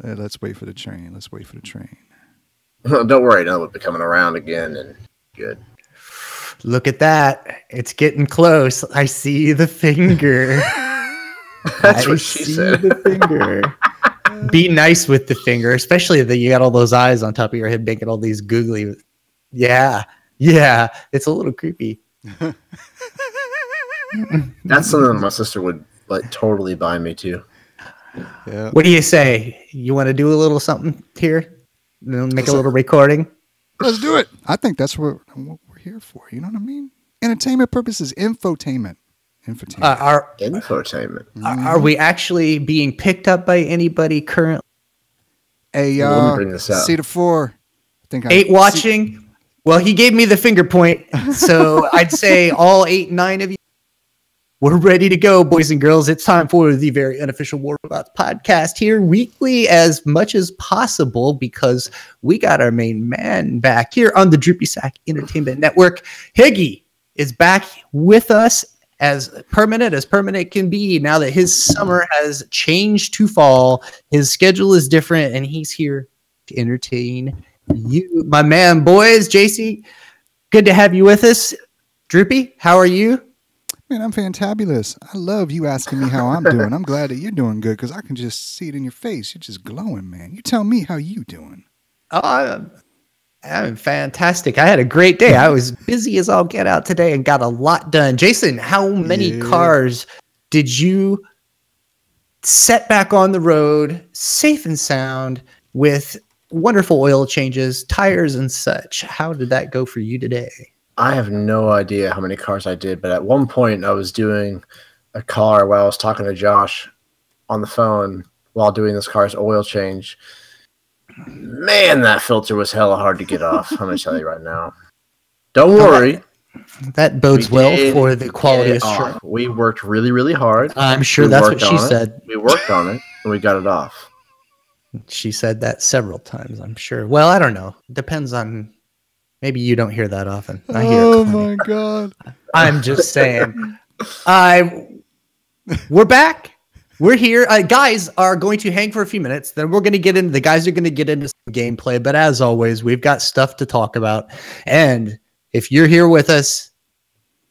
Let's wait for the train. Let's wait for the train. Don't worry, no, we'll be coming around again and good. Look at that. It's getting close. I see the finger. That's what she said. The finger. Be nice with the finger, especially that you got all those eyes on top of your head making all these googly. Yeah. It's a little creepy. That's something that my sister would like totally buy me too. Yeah. What do you say? You want to do a little something here? Make a little recording? Let's do it. I think that's what we're here for. You know what I mean? Entertainment purposes, infotainment. Infotainment. Are we actually being picked up by anybody currently? Hey, let me bring this out. C to 4. I think 8 watching. Well, he gave me the finger point, so I'd say all 8, 9 of you. We're ready to go, boys and girls. It's time for the very unofficial War Robots podcast here weekly as much as possible because we got our main man back here on the Droopy Sack Entertainment Network. Higgy is back with us as permanent can be now that his summer has changed to fall. His schedule is different, and he's here to entertain you, my man, boys. JC, good to have you with us. Droopy, how are you? Man, I'm fantabulous. I love you asking me how I'm doing. I'm glad that you're doing good because I can just see it in your face. You're just glowing, man. You tell me how you doing. Oh, I'm fantastic. I had a great day. I was busy as all get out today and got a lot done. Jason, how many cars did you set back on the road, safe and sound, with wonderful oil changes, tires, and such? How did that go for you today? I have no idea how many cars I did, but at one point I was doing a car while I was talking to Josh on the phone while doing this car's oil change. Man, that filter was hella hard to get off. I'm going to tell you right now. Don't worry. That bodes well for the quality assurance. We worked really, really hard. I'm sure that's what she said. We worked on it, and we got it off. She said that several times, I'm sure. Well, I don't know. Depends on... Maybe you don't hear that often. I hear oh my God. I'm just saying. We're back. We're here. Guys are going to hang for a few minutes. Then we're going to get into the guys are going to get into some gameplay. But as always, we've got stuff to talk about. And if you're here with us,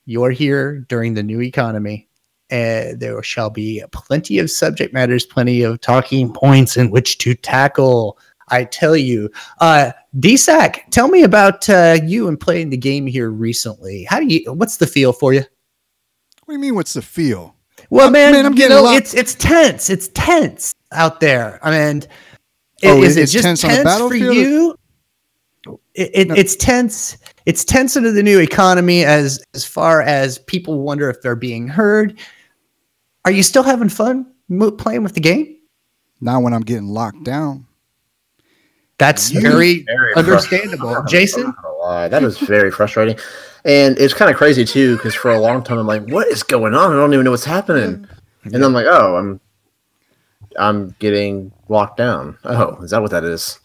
you're here during the new economy. And there shall be plenty of subject matters, plenty of talking points in which to tackle. I tell you, DSAC, tell me about you and playing the game here recently. What's the feel for you? What do you mean? What's the feel? Well, man, I'm getting it's tense. It's tense out there. I mean, is it just tense on the battlefield for you? It's tense. It's tense into the new economy as far as people wonder if they're being heard. Are you still having fun playing with the game? Not when I'm getting locked down. That's very understandable. Jason? That is very frustrating. And it's kind of crazy, too, because for a long time, I'm like, what is going on? I don't even know what's happening. And then I'm like, oh, I'm getting locked down. Oh, is that what that is?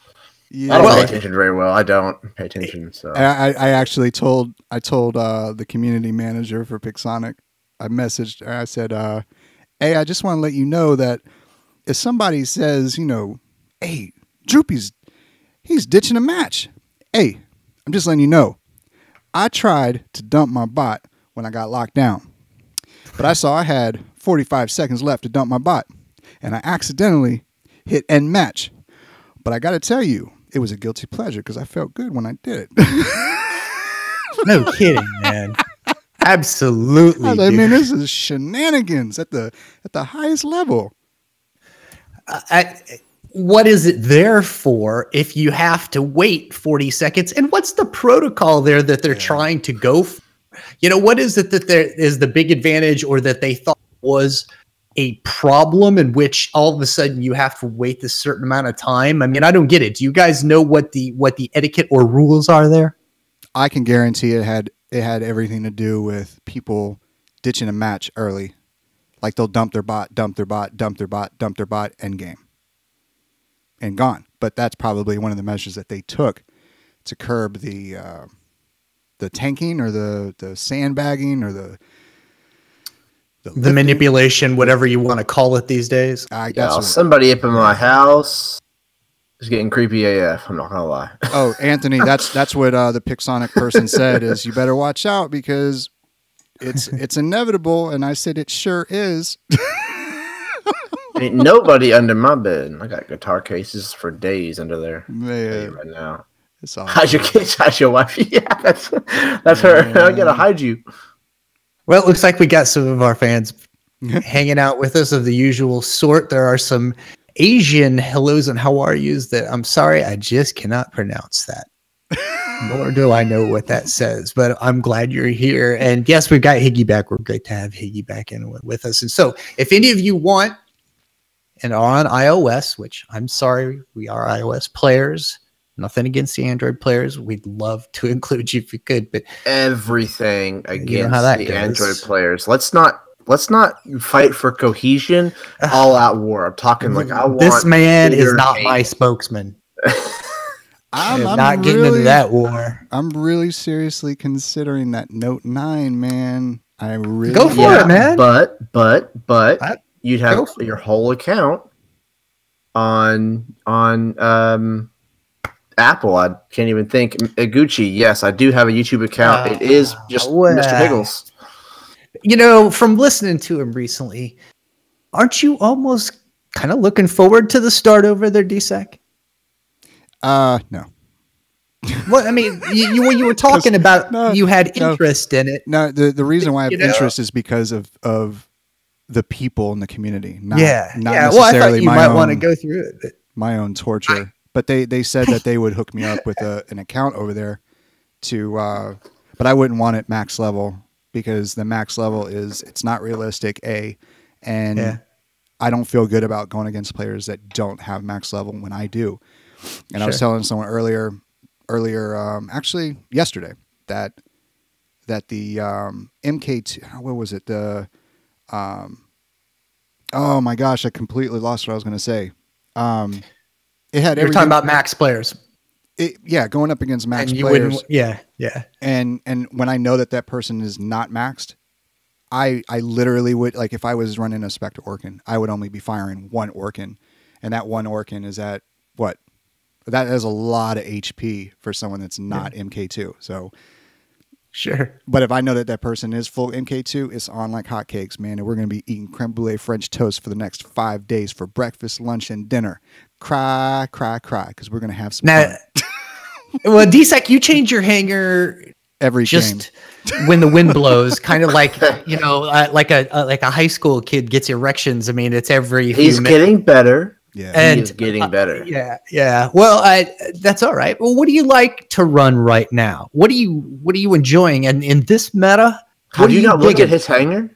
Yeah. I don't pay attention very well. I don't pay attention. So I actually told the community manager for Pixonic, I messaged her, I said, hey, I just want to let you know that if somebody says, hey, Droopy's he's ditching a match. Hey, I'm just letting you know. I tried to dump my bot when I got locked down. But I saw I had 45 seconds left to dump my bot. And I accidentally hit end match. But I got to tell you, it was a guilty pleasure because I felt good when I did it. No kidding, man. Absolutely. I mean, this is shenanigans at the highest level. What is it there for if you have to wait 40 seconds? And what's the protocol there that they're trying to go for? What is it that there is the big advantage or that they thought was a problem in which all of a sudden you have to wait this certain amount of time? I mean, I don't get it. Do you guys know what the etiquette or rules are there? I can guarantee it had everything to do with people ditching a match early. Like they'll dump their bot, end game. And gone. But that's probably one of the measures that they took to curb the tanking or the sandbagging or the manipulation, whatever you want to call it these days. Somebody up in my house It's getting creepy AF. I'm not gonna lie. Oh, Anthony, that's what the Pixonic person said is you better watch out because it's inevitable. And I said it sure is. Ain't nobody under my bed. I got guitar cases for days under there. Man, Right now. it's awesome. Hide your kids, hide your wife. Yeah, that's her. I gotta hide you. Well, it looks like we got some of our fans hanging out with us of the usual sort. There are some Asian hellos and how are yous that I'm sorry, I just cannot pronounce that. Nor do I know what that says, but I'm glad you're here. And yes, we've got Higgy back. We're great to have Higgy back in with us. And so if any of you want and are on iOS, which I'm sorry, we are iOS players. Nothing against the Android players. We'd love to include you if we could, but everything against you know how that the goes. Android players. Let's not fight for cohesion. All out war. I'm talking like I want. This man is bigger not hate. my spokesman. I'm not getting into that war. I'm really seriously considering that Note 9, man. I really Go for it, man. But you'd have your whole account on Apple. I can't even think. Gucci, yes, I do have a YouTube account. It is just Mr. Higgles. You know, from listening to him recently, aren't you almost kind of looking forward to the start over there, DSEC? No. Well, I mean, you were talking about you had interest in it. No, the reason why I have interest is because of the people in the community. Not necessarily Well, I thought you might own, want to go through it. my own torture. But they said that they would hook me up with an account over there but I wouldn't want it max level because the max level it's not realistic, and I don't feel good about going against players that don't have max level when I do. And I was telling someone earlier, actually yesterday, that the MK2, what was it? The oh my gosh, I completely lost what I was going to say. It had You're talking about max players. Going up against max and you players. Yeah. And when I know that person is not maxed, I literally would, like, if I was running a Spectre Orkin, I would only be firing one Orkin, and that one Orkin is at what? That is a lot of HP for someone that's not MK2. So, sure. But if I know that person is full MK2, it's on like hotcakes, man. And we're going to be eating creme brulee French toast for the next 5 days for breakfast, lunch, and dinner. Cry, because we're going to have some fun. Well, DSEC, you change your hanger every game when the wind blows, kind of like, like a high school kid gets erections. I mean, it's every He's getting better. Yeah, and he's getting better. Yeah. Well, that's all right. Well, what do you like to run right now? What are you enjoying? And in this meta, Have you not looked at his hanger?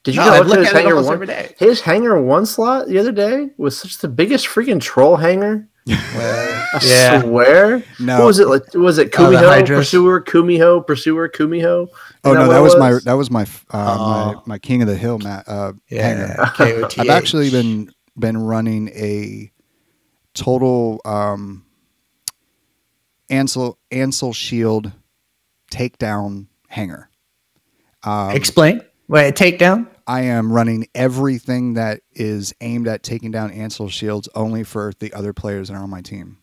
Did you not look at his hanger every day? His hanger one slot the other day was such the biggest freaking troll hanger. I swear. No. What was it like? Was it Kumiho, Pursuer, Kumiho? Oh no, that was my King of the Hill hanger. I've actually been running a total Ansel shield takedown hanger. Explain. Wait, takedown? I am running everything that is aimed at taking down Ansel shields only for the other players that are on my team.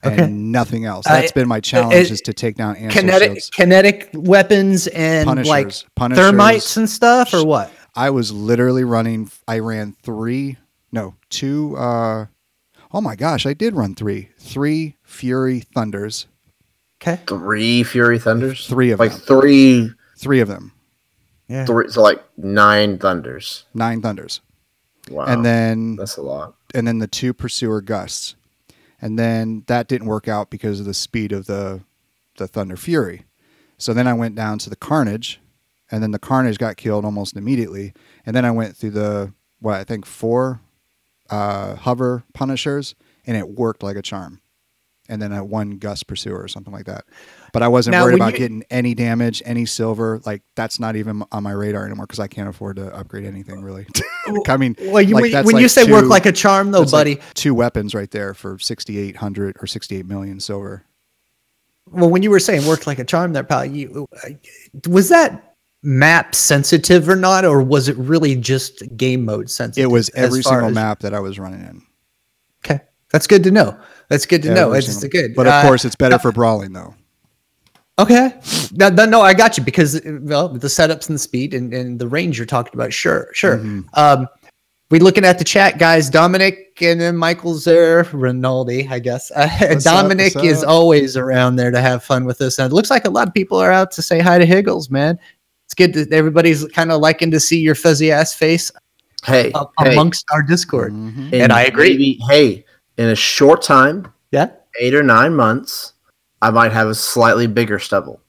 And nothing else. That's been my challenge is to take down Ansel shields. Kinetic weapons and Punishers, thermites and stuff, or what? I was literally running. I ran two. Oh my gosh, I did run three Fury Thunders. Okay. 3 Fury Thunders? 3 of them. Three of them. Yeah. So like 9 Thunders. 9 Thunders. Wow. And then that's a lot. And then the 2 Pursuer Gusts. And then that didn't work out because of the speed of the Thunder Fury. So then I went down to the Carnage, and then the Carnage got killed almost immediately. And then I went through I think 4 Hover Punishers, and it worked like a charm. And then 1 Gust Pursuer or something like that. But I wasn't worried about getting any damage, any silver. Like, that's not even on my radar anymore because I can't afford to upgrade anything, really. I mean, when you say work like a charm, though, buddy. Like 2 weapons right there for 6,800 or 68 million silver. Well, when you were saying worked like a charm there, pal, was that map sensitive or not? Or was it really just game mode sensitive? It was every single map that I was running in. Okay. That's good to know. That's good to know. It's good. But of course, it's better for brawling, though. Okay. No, I got you because, well, the setups and the speed and the range you're talking about. Sure. We looking at the chat, guys. Dominic and then Michael's there. Rinaldi, I guess. Dominic is always around there to have fun with us. And it looks like a lot of people are out to say hi to Higgles, man. It's good that everybody's kind of liking to see your fuzzy ass face amongst our Discord. And I agree. Maybe, in a short time, 8 or 9 months, I might have a slightly bigger stubble.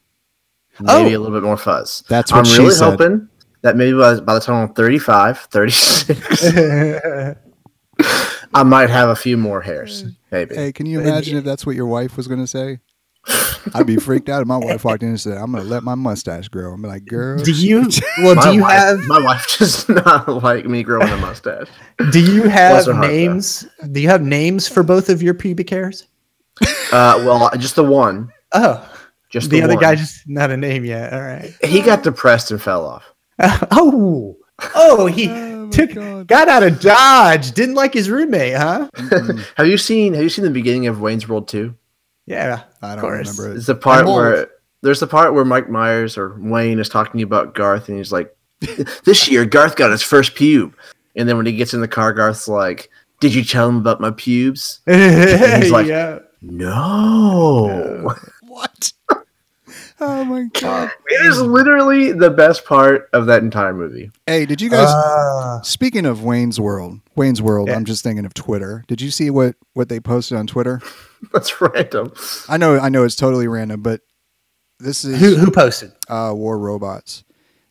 Maybe a little bit more fuzz. That's what I'm really hoping that maybe by the time I'm 35, 36, I might have a few more hairs. Maybe. Hey, can you imagine if that's what your wife was going to say? I'd be freaked out if my wife walked in and said, I'm going to let my mustache grow. I'm like, girl. My wife does not like me growing a mustache. Do you have names? Do you have names for both of your pubic hairs? Well, just the one. Oh. Just the other one. guy, just not a name yet. All right. He got depressed and fell off. He got out of Dodge. Didn't like his roommate, huh? Have you seen the beginning of Wayne's World 2? Yeah, I don't remember it. It's the part where Mike Myers or Wayne is talking about Garth, and he's like, "This year, Garth got his first pube," and then when he gets in the car, Garth's like, "Did you tell him about my pubes?" And he's like, "No." What? Oh my god! It is literally the best part of that entire movie. Hey, did you guys? Speaking of Wayne's World, I'm just thinking of Twitter. Did you see what they posted on Twitter? That's random. I know it's totally random, but this is who posted? War Robots.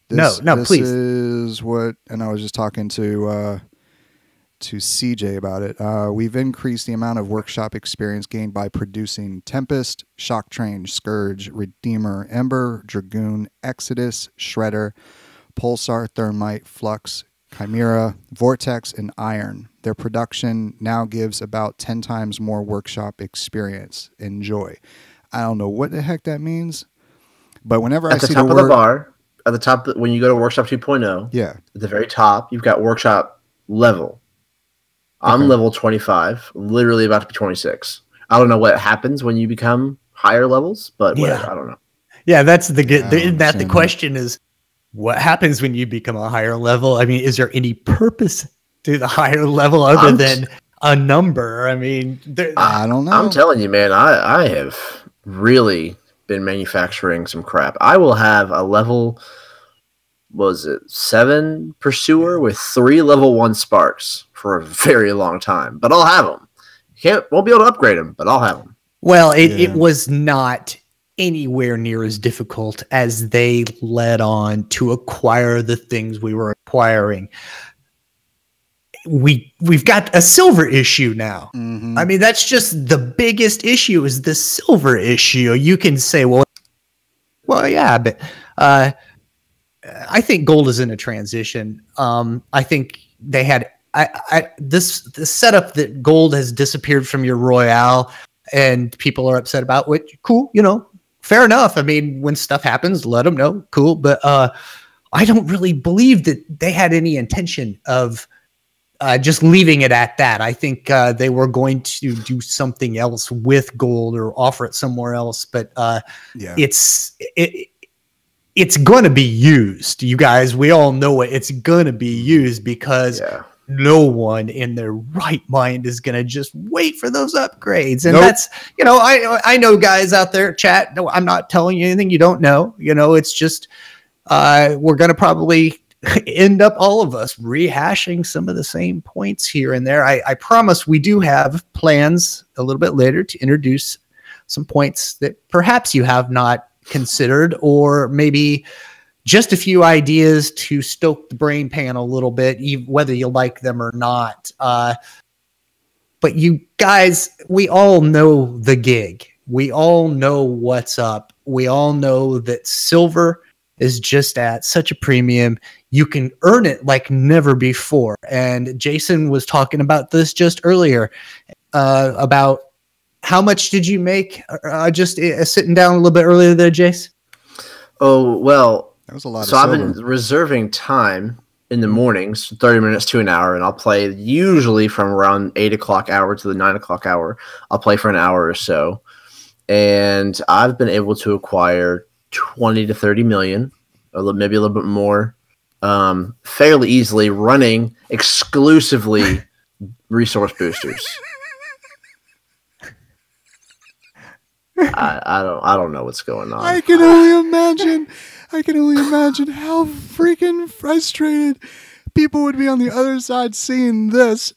This please. This is what, and I was just talking to CJ about it. We've increased the amount of workshop experience gained by producing Tempest, Shock Train, Scourge, Redeemer, Ember, Dragoon, Exodus, Shredder, Pulsar, Thermite, Flux, Chimera, Vortex, and Iron. Their production now gives about 10 times more workshop experience. Enjoy. I don't know what the heck that means, but whenever I see the word... At the top of the bar, at the top, when you go to Workshop 2.0, at the very top, you've got Workshop level. I'm level 25, literally about to be 26. I don't know what happens when you become higher levels, but whatever, I don't know. Yeah, that's the question is, what happens when you become a higher level? I mean, is there any purpose to the higher level other than a number? I mean, I don't know. I'm telling you, man, I have really been manufacturing some crap. I will have a level, 7 Pursuer with 3 level 1 Sparks for a very long time, but I'll have them. Won't be able to upgrade them, but I'll have them. Well, it was not anywhere near as difficult as they led on to acquire the things we were acquiring. We've got a silver issue now. I mean, that's just the biggest issue is the silver issue. You can say, well, yeah, but I think gold is in a transition. I think they had this setup that gold has disappeared from your Royale and people are upset about, which cool, fair enough. I mean, when stuff happens, let them know. Cool. But I don't really believe that they had any intention of just leaving it at that. I think they were going to do something else with gold or offer it somewhere else. But it's going to be used. You guys, we all know it. It's going to be used because no one in their right mind is going to just wait for those upgrades. And that's, I know guys out there chat. No, I'm not telling you anything you don't know. It's just, we're going to probably end up all of us rehashing some of the same points here and there. I promise we do have plans a little bit later to introduce some points that perhaps you have not considered, or maybe just a few ideas to stoke the brain pan a little bit, whether you like them or not. But you guys, we all know the gig. We all know what's up. We all know that silver is just at such a premium. You can earn it like never before. And Jason was talking about this just earlier, about how much did you make just sitting down a little bit earlier there, Jace? Oh, well, that was a lot. So I've been reserving time in the mornings, 30 minutes to an hour, and I'll play usually from around 8 o'clock hour to the 9 o'clock hour. I'll play for an hour or so. And I've been able to acquire 20 to 30 million, or maybe a little bit more, fairly easily, running exclusively resource boosters. I don't know what's going on. I can only imagine how freaking frustrated people would be on the other side seeing this.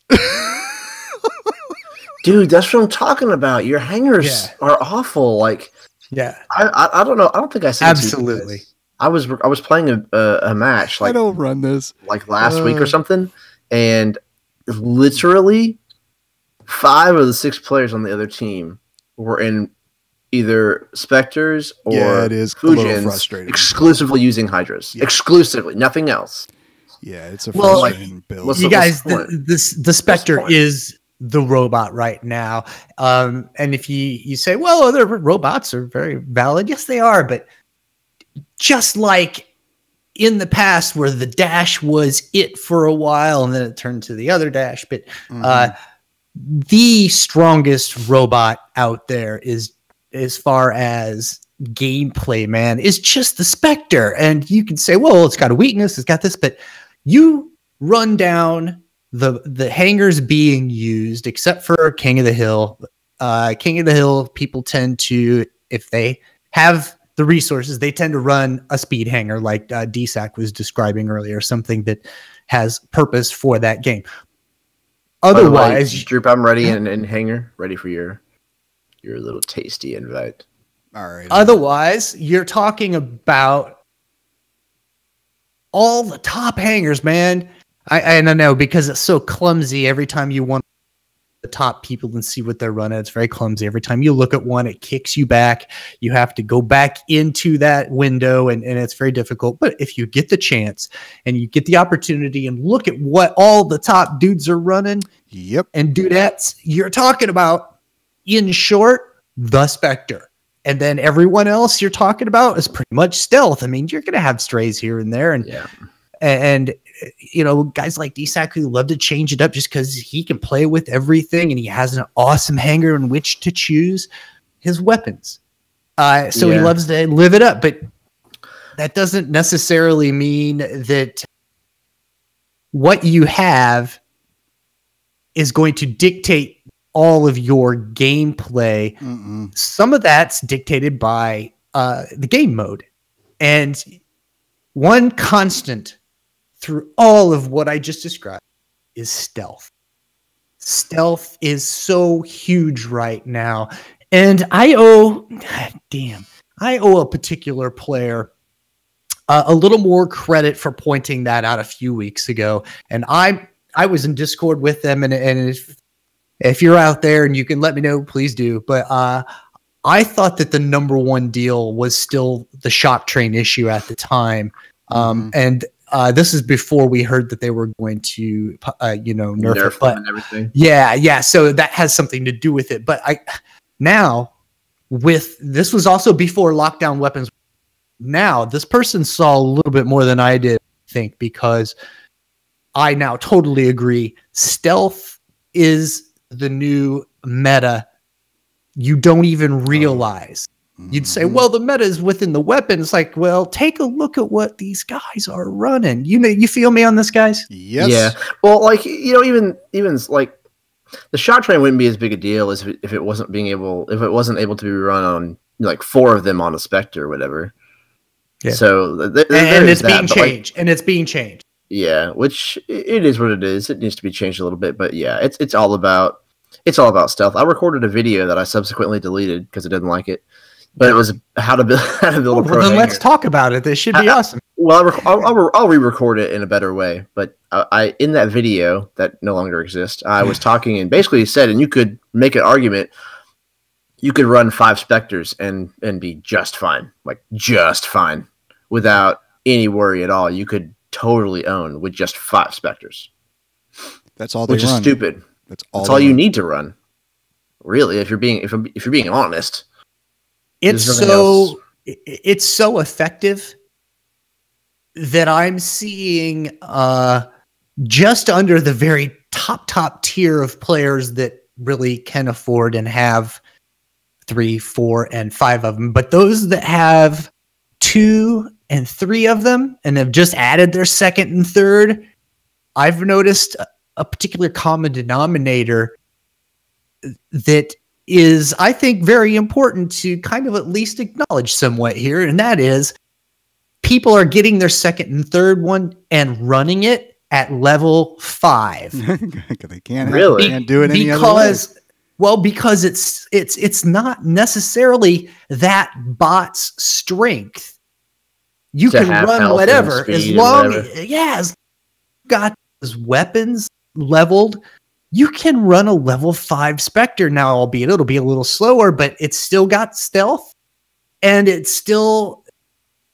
Dude, that's what I'm talking about. Your hangers are awful. Like, I don't know. I don't think I said absolutely. I was playing a match like I don't run this like last week or something, and literally 5 of the 6 players on the other team were in either Spectres or it is a little frustrating. Exclusively using Hydras. Exclusively, nothing else. Yeah, it's a frustrating build. You guys, the Spectre is the robot right now. And if you say, well, other robots are very valid. Yes, they are. But just like in the past where the Dash was it for a while and then it turned to the other Dash, but the strongest robot out there is, as far as gameplay, man, is just the Spectre. And you can say, well, it's got a weakness, it's got this, but you run down the hangars being used, except for King of the Hill. King of the Hill, people tend to, if they have the resources, they tend to run a speed hangar like DSAC was describing earlier, something that has purpose for that game. Otherwise, Droop, I'm ready in hangar, ready for your little tasty invite. All right. Otherwise, you're talking about all the top hangars, man. I don't know, because it's so clumsy. Every time you want the top people and see what they're running, it's very clumsy. Every time you look at one, it kicks you back. You have to go back into that window, and it's very difficult. But if you get the chance and you get the opportunity and look at what all the top dudes are running, and dudettes, you're talking about, in short, the Spectre. And then everyone else you're talking about is pretty much stealth. I mean, you're going to have strays here and there. And you know, guys like DSAC who love to change it up just because he can play with everything and he has an awesome hangar in which to choose his weapons. So he loves to live it up. But that doesn't necessarily mean that what you have is going to dictate all of your gameplay. Some of that's dictated by the game mode. And one constant through all of what I just described is stealth. Stealth is so huge right now. And I owe a particular player a little more credit for pointing that out a few weeks ago. And I was in Discord with them, and if you're out there and you can let me know, please do. But I thought that the number one deal was still the shock train issue at the time. And this is before we heard that they were going to, nerf it. But and everything. Yeah. So that has something to do with it. But this was also before lockdown weapons. Now, this person saw a little bit more than I did, I think, because I now totally agree. Stealth is the new meta. You don't even realize. You'd say, well, the meta is within the weapon. It's like, well, take a look at what these guys are running. You feel me on this, guys? Yes. Yeah. Well, like, even like the shot train wouldn't be as big a deal as if it wasn't able to be run on like 4 of them on a Spectre or whatever. Yeah. So it's being changed. And it's being changed. Yeah, which it is what it is. It needs to be changed a little bit, but yeah, it's all about stealth. I recorded a video that I subsequently deleted because I didn't like it. But it was how to build a pro then let's talk about it. This should be awesome. Well, I'll re-record it in a better way. But I in that video that no longer exists, I was talking and basically said, and you could make an argument, you could run 5 Spectres and be just fine, without any worry at all. You could totally own with just 5 Spectres. That's all they run. Which is stupid. That's all you need to run. Really, if you're being honest. It's so effective that I'm seeing just under the very top tier of players that really can afford and have 3, 4, and 5 of them. But those that have 2 and 3 of them and have just added their second and third, I've noticed a particular common denominator that is, I think, very important to kind of at least acknowledge somewhat here. And that is people are getting their second and third one and running it at level 5. They can't Really? can't do it any other way. Well, because it's not necessarily that bot's strength. You To can have run health whatever and as speed long and whatever. as you've got those weapons leveled. You can run a level 5 Spectre now, albeit it'll be a little slower, but it's still got stealth, and it still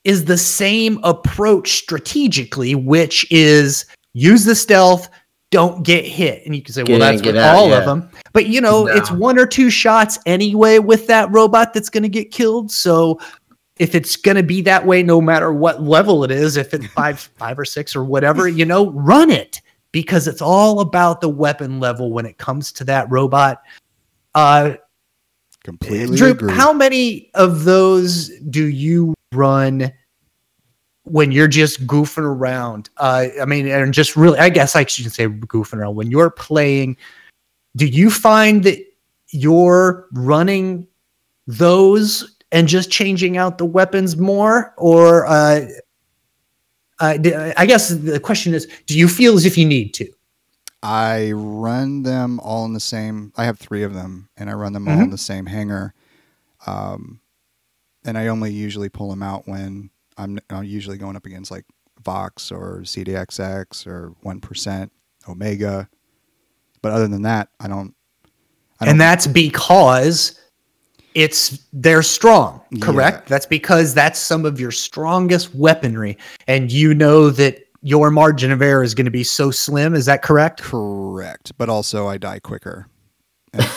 is the same approach strategically, which is use the stealth, don't get hit. And you can say, well, that's with all of them. But, you know, it's 1 or 2 shots anyway with that robot that's going to get killed. So if it's going to be that way, no matter what level it is, if it's 5 or 6 or whatever, you know, run it, because it's all about the weapon level when it comes to that robot. Completely Droop, agree. how many of those do you run when you're just goofing around? I mean, and just really, I guess I should say goofing around. When you're playing, do you find that you're running those and just changing out the weapons more? Or I guess the question is, do you feel as if you need to? I run them all in the same. I have 3 of them, and I run them all in the same hangar. And I only usually pull them out when I'm usually going up against like Vox or CDXX or 1% Omega. But other than that, I don't. And that's because they're strong, correct? Yeah. That's because that's some of your strongest weaponry, and you know that your margin of error is going to be so slim. Is that correct? Correct. But also, I die quicker. Yeah,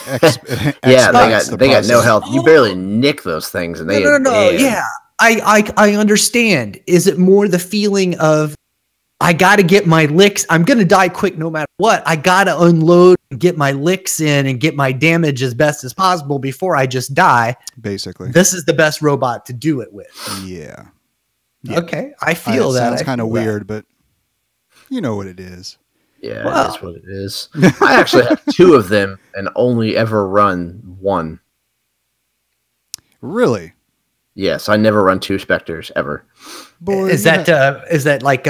they got no health. You barely nick those things, and they no. Yeah, I understand. Is it more the feeling of I got to get my licks? I'm going to die quick no matter what. I got to unload and get my licks in and get my damage as best as possible before I just die. Basically, this is the best robot to do it with. Yeah. Okay, I feel that. Sounds kind of weird, but you know what it is. Yeah, it is what it is. I actually have 2 of them and only ever run 1. Really? Yes, I never run 2 Spectres ever. Boy, is that like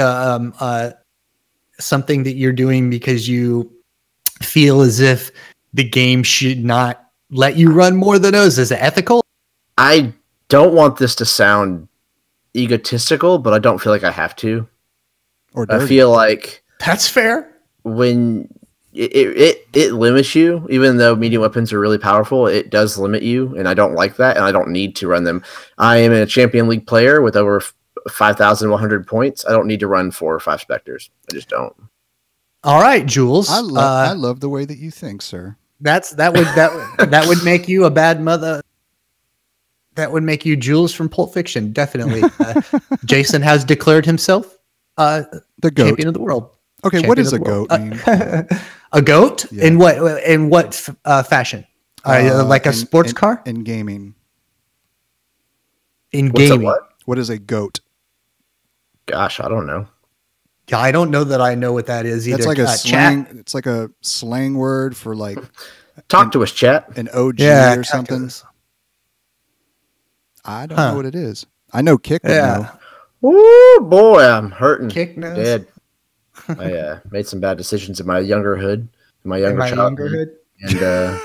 something that you're doing because you feel as if the game should not let you run more than those? Is it ethical? I don't want this to sound egotistical, but I don't feel like I have to. Or dirty. I feel like that's fair. When it limits you, even though medium weapons are really powerful, it does limit you, and I don't like that, and I don't need to run them. I am a Champion League player with over 5,100 points. I don't need to run 4 or 5 Spectres. I just don't. All right, Jules. I love the way that you think, sir. That would make you a bad mother. That would make you Jules from Pulp Fiction. Definitely. Jason has declared himself The goat. champion of the world. Okay, Champion what does of a the world. goat mean? A goat? Yeah. In what fashion? Like a sports car? In gaming. In What's gaming. a what? What is a goat? Gosh, I don't know. Yeah, I don't know that I know what that is either. That's like a slang. Chat? It's like a slang word for like Talk to us, chat. an OG Yeah, or something. calculus. I don't know what it is. I know Kick would know. Ooh, boy, I'm hurting. Kick knows. Dead. I made some bad decisions in my younger childhood. And I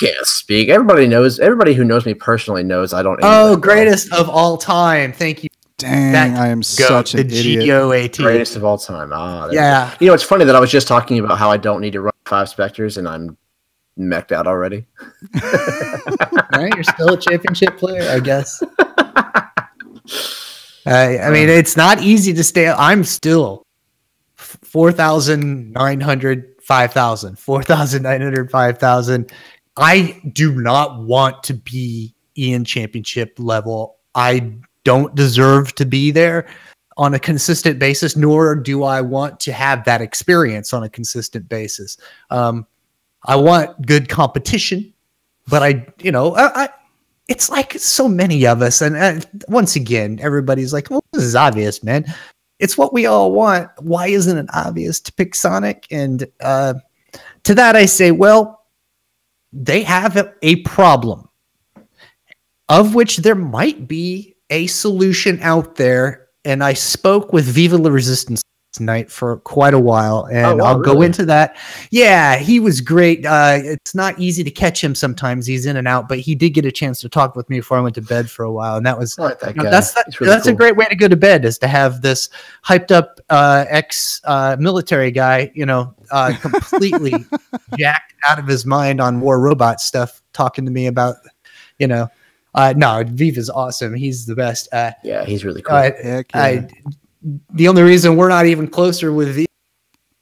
can't speak. Everybody knows. Everybody who knows me personally knows I don't. Oh, greatest of all time. Thank you. Dang, I am such an idiot. G-O-A-T. Greatest of all time. Yeah. You know, it's funny that I was just talking about how I don't need to run 5 Spectres, and I'm mech'd out already. All right, you're still a championship player, I guess. I mean, it's not easy to stay. I'm still 4,900, 5,000, 4,900, 5,000. I do not want to be in championship level. I don't deserve to be there. on a consistent basis, nor do I want to have that experience on a consistent basis. I want good competition, but it's like so many of us. And once again, everybody's like, well, this is obvious, man. It's what we all want. Why isn't it obvious to pick Sonic? And to that, I say, well, they have a problem of which there might be a solution out there. And I spoke with Viva La Resistance tonight for quite a while, and I'll go into that. Yeah, he was great. It's not easy to catch him sometimes. He's in and out, but he did get a chance to talk with me before I went to bed for a while, and that was that's cool. A great way to go to bed, is to have this hyped up ex-military guy, completely jacked out of his mind on War Robot stuff, talking to me about, no, Viva's awesome. He's the best. Yeah, he's really cool. The only reason we're not even closer with Viva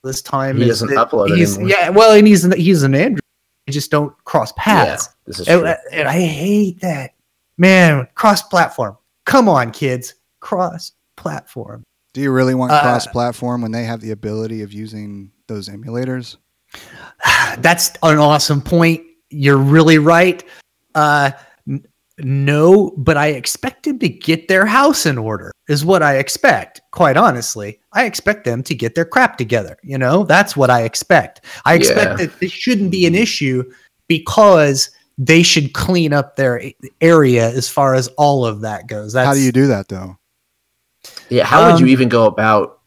this time he is doesn't upload anymore. Yeah, well, and he's an Android. We just don't cross paths. Yeah, this is true. And I hate that. Man, cross-platform. Come on, kids. Cross-platform. Do you really want cross-platform when they have the ability of using those emulators? That's an awesome point. You're really right. No, but I expect them to get their house in order, is what I expect. Quite honestly, I expect them to get their crap together. That's what I expect. I expect that this shouldn't be an issue, because they should clean up their area as far as all of that goes. How do you do that, though? Yeah, how would you even go about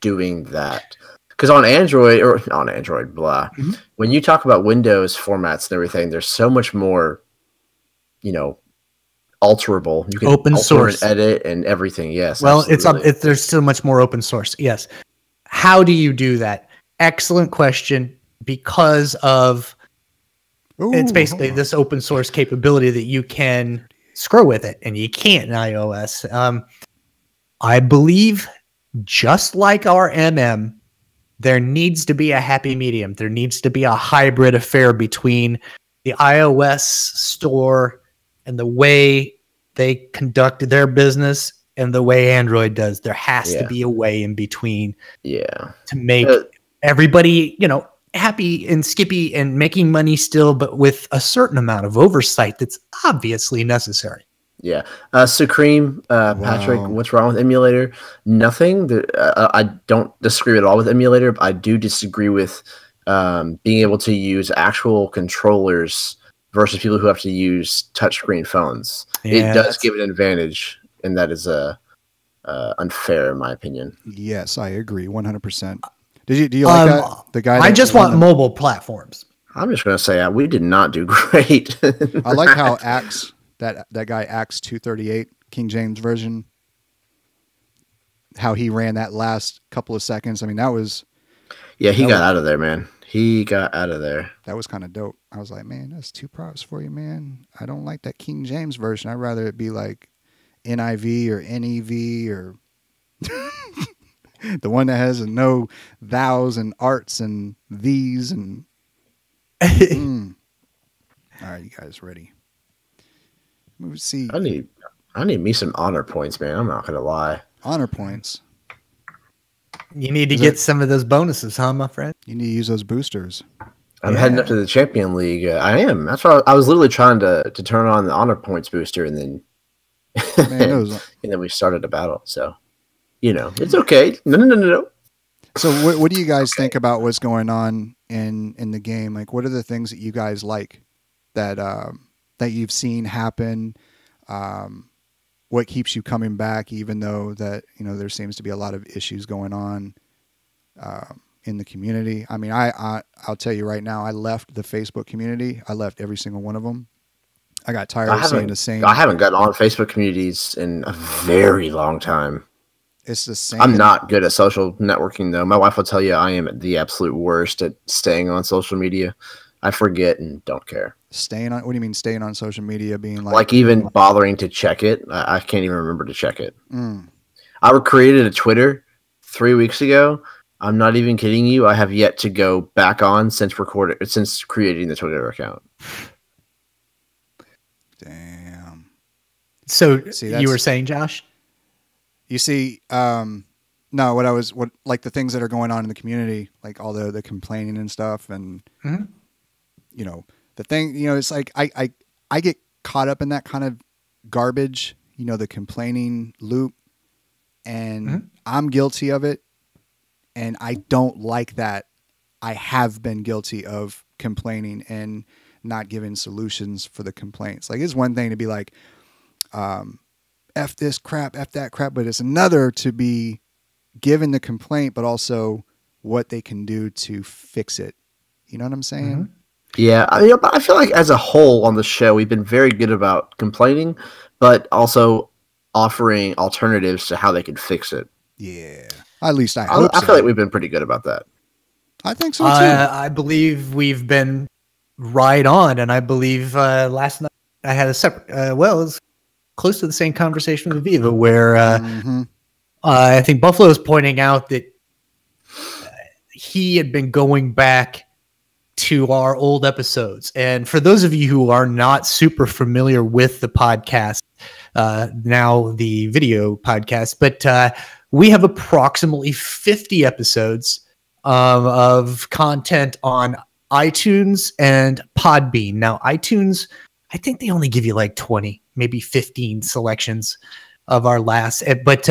doing that? Because on Android, when you talk about Windows formats and everything, there's so much more, alterable. You can open source, and edit, and everything. Yes. Well, there's so much more open source. Yes. How do you do that? Excellent question. Because of it's basically this open source capability that you can screw with it, and you can't in iOS. I believe, just like our MM, there needs to be a happy medium. There needs to be a hybrid affair between the iOS store and the way they conduct their business and the way Android does. There has to be a way in between. Yeah. To make everybody, happy and skippy and making money still, but with a certain amount of oversight that's obviously necessary. Yeah. Supreme, Patrick, what's wrong with emulator? Nothing. I don't disagree at all with emulator, but I do disagree with being able to use actual controllers versus people who have to use touchscreen phones. Yeah, it does give an advantage, and that is unfair in my opinion. Yes, I agree 100%. Do you like that? The guy. I just want mobile platforms. I'm just going to say we did not do great. I like how that guy Axe 238 King James version, how he ran that last couple of seconds. I mean, that was. Yeah, he got out of there, man. He got out of there. That was kind of dope. I was like, man, that's 2 props for you, man. I don't like that King James version. I'd rather it be like NIV or NEV or the one that has no thous and arts and these and. All right, you guys ready? Let's see. I need me some honor points, man. I'm not gonna lie. Honor points. You need to get some of those bonuses, huh, my friend? You need to use those boosters. I'm heading up to the Champion League. I am. That's why I was literally trying to turn on the honor points booster, and then and then we started a battle. So, it's okay. No. So, what do you guys think about what's going on in the game? Like, what are the things that you guys like that you've seen happen? What keeps you coming back, even though that there seems to be a lot of issues going on in the community? I mean, I'll tell you right now, I left the Facebook community. I left every single one of them. I got tired of seeing the same. I haven't gotten on Facebook communities in a very long time. It's the same. I'm not good at social networking, though. My wife will tell you I am the absolute worst at staying on social media. I forget and don't care. Staying on? What do you mean staying on social media? Being like even bothering to check it? I can't even remember to check it. I created a Twitter 3 weeks ago. I'm not even kidding you. I have yet to go back on since creating the Twitter account. Damn. So you were saying, Josh? You see, no, what like the things that are going on in the community, like all the complaining and stuff, and you know, the thing, you know, it's like I get caught up in that kind of garbage, you know, the complaining loop, and I'm guilty of it, and I don't like that. I have been guilty of complaining and not giving solutions for the complaints. Like, it's one thing to be like, F this crap, F that crap, but it's another to be given the complaint, but also what they can do to fix it. You know what I'm saying? Yeah, I mean, I feel like as a whole on the show, we've been very good about complaining, but also offering alternatives to how they can fix it. Yeah. At least I hope so. I feel like we've been pretty good about that. I think so too. I believe we've been right on, and I believe last night I had a separate, it was close to the same conversation with Viva, where I think Buffalo was pointing out that he had been going back to our old episodes. And for those of you who are not super familiar with the podcast, now the video podcast, but we have approximately 50 episodes of content on iTunes and Podbean. Now, iTunes, I think they only give you like 20, maybe 15 selections of our last, but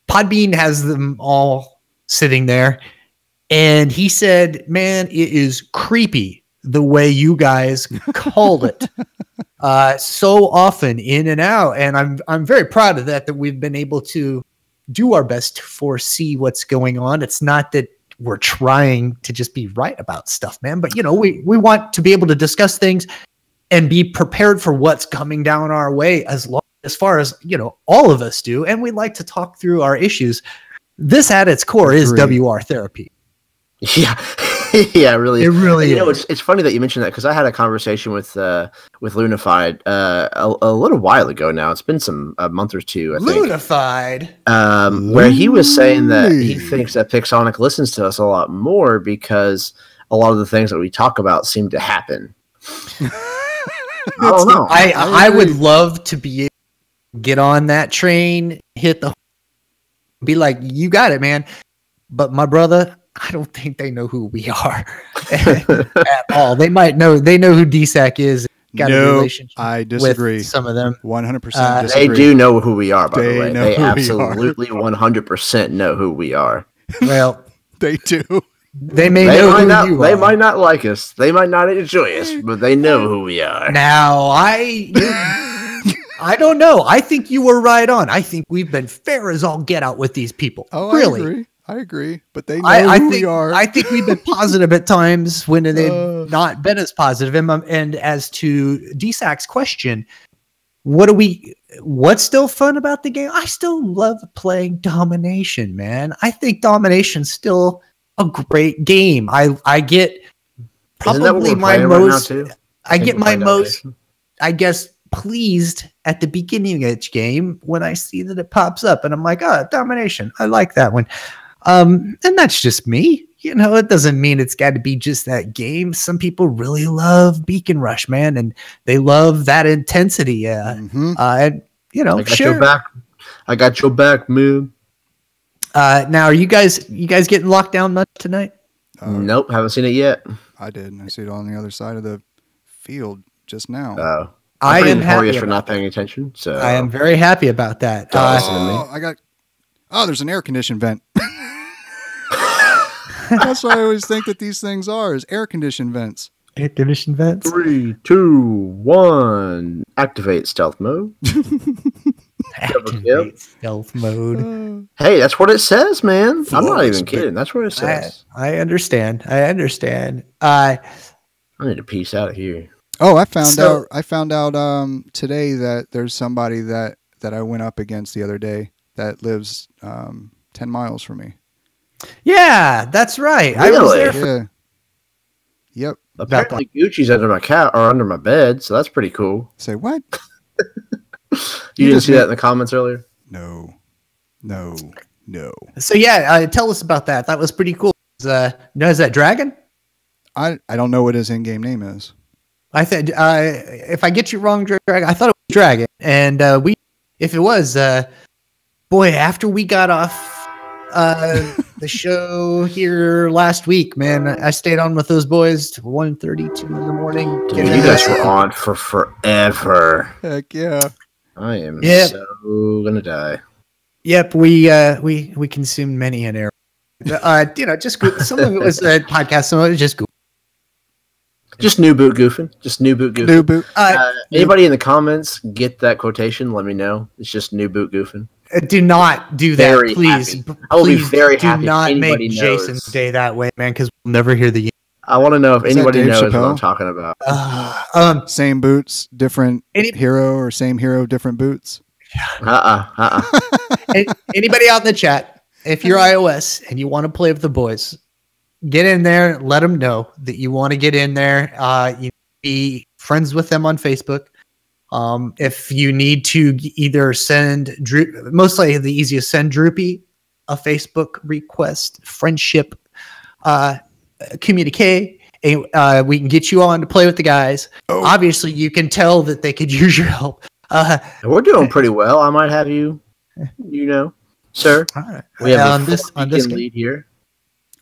Podbean has them all sitting there. And he said, man, it is creepy the way you guys call it so often in and out. And I'm very proud of that we've been able to do our best to foresee what's going on. It's not that we're trying to just be right about stuff, man. But, you know, we want to be able to discuss things and be prepared for what's coming down our way as far as, you know, all of us do. And we like to talk through our issues. This at its core is WR therapy. Yeah, yeah, really. It really is. You know, it's funny that you mentioned that because I had a conversation with Lunified a little while ago now. It's been a month or two, I think. Lunified, where he was saying that he thinks that Pixonic listens to us a lot more because a lot of the things that we talk about seem to happen. I don't know. I would love to be able to get on that train, be like, you got it, man. But my brother, I don't think they know who we are at all. They know who DSAC is. Got a relationship. I disagree. With some of them 100% disagree. They do know who we are, by the way. They who absolutely 100% know who we are. Well, they do. They know who you are. They might not like us. They might not enjoy us, but they know who we are. Now, I don't know. I think you were right on. I think we've been fair as all get out with these people. Oh, really? I agree. But they know who we are. I think we've been positive at times when they've not been as positive. And as to DSAC's question, what's still fun about the game? I still love playing Domination, man. I think Domination's still a great game. I get probably my most, I get my most, I guess, pleased at the beginning of each game when I see that it pops up and I'm like, oh, Domination. I like that one. And that's just me. You know, it doesn't mean it's got to be just that game. Some people really love Beacon Rush, man, and they love that intensity. And you know, I got your back, man. Now, are you guys getting locked down tonight? Nope, haven't seen it yet. I did. I see it on the other side of the field just now. Oh, I am happy for not paying attention. So I am very happy about that. There's an air conditioned vent. That's what I always think that these things are, is air conditioned vents. Air conditioned vents. 3, 2, 1. Activate stealth mode. Activate stealth mode. Hey, that's what it says, man. I'm not even kidding. That's what it says. I understand. I need to peace out of here. Oh, I found out today that there's somebody that I went up against the other day that lives 10 miles from me. Yeah, that's right. Really? I was there. Yep. Apparently Gucci's under my couch or under my bed, so that's pretty cool. Say what? You didn't see that in the comments earlier? No. So yeah, tell us about that. That was pretty cool. Is that Dragon? I don't know what his in-game name is. I said if I get you wrong, Dragon, I thought it was Dragon, and if it was, boy, after we got off the show here last week, man, I stayed on with those boys to 1:32 in the morning. Dude, you guys were on for forever. Heck yeah. I am Yep. so gonna die. Yep, we consumed many an hour. Just some of it was a podcast, some of it was just Google. Just new boot goofing. Just new boot goofing. New boot. Anybody in the comments get that quotation? Let me know. It's just new boot goofing. Do not do that, Very please. happy. I will be very do happy if not make anybody Jason's knows. day that way, man, because we'll never hear the. I want to know if Is that anybody Dave knows what Chappelle? I'm talking about. Same boots, different Any- hero, or same hero, different boots. Anybody out in the chat, if you're iOS and you want to play with the boys, get in there. Let them know that you want to get in there. You be friends with them on Facebook. If you need to either send mostly the easiest, send Droopy a Facebook request, friendship, communique. And, we can get you on to play with the guys. Oh. Obviously, you can tell that they could use your help. We're doing pretty well. I might have you, sir. All right. We have on this game. lead here.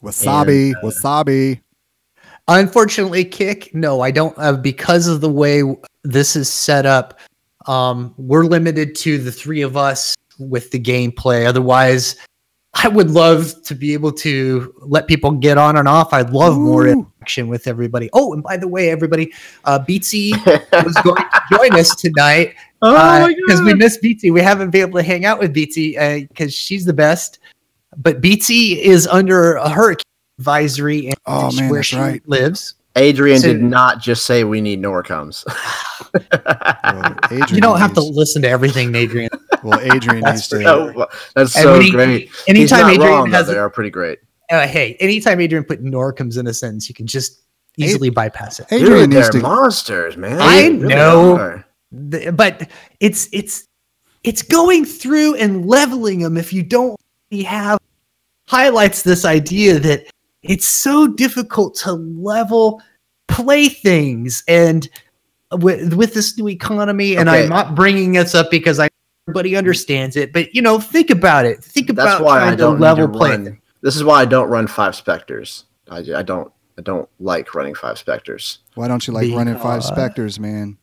Wasabi, And, wasabi. Unfortunately, Kick, no, I don't. Because of the way this is set up, we're limited to the three of us with the gameplay. Otherwise, I would love to be able to let people get on and off. I'd love more interaction with everybody. Oh, and by the way, everybody, Beatsy was going to join us tonight because we missed Beatsy. We haven't been able to hang out with Beatsy because she's the best. But Beatsy is under a hurricane advisory and where she lives. Adrian did not just say we need Norcoms. You don't have to listen to everything, Adrian. Well, Adrian needs to. That's so great. Anytime Adrian has, they are pretty great. Hey, anytime Adrian put Norcoms in a sentence, you can just easily bypass it. Adrian Dude, needs they're to. monsters, man. I They really know. are. But it's going through and leveling them. If you don't have highlights this idea that it's so difficult to level playthings and with this new economy. And I'm not bringing this up because everybody understands it, but think about it. Think about That's why I don't level run. This is why I don't run 5 Spectres. I don't like running 5 Spectres. Why don't you like running 5 Spectres, man?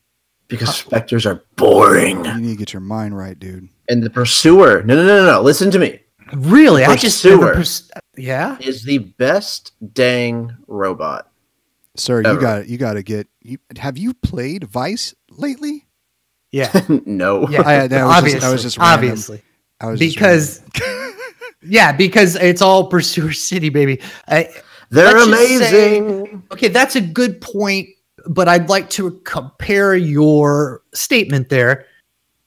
Because Spectres are boring. You need to get your mind right, dude. And the Pursuer. No. Listen to me. Really? The Pursuer yeah, is the best dang robot. Sir, ever. you got to get. Have you played Vice lately? Yeah. No. Yeah. That was just random. Obviously. Because it's all Pursuer City, baby. They're amazing. Okay, that's a good point, but I'd like to compare your statement there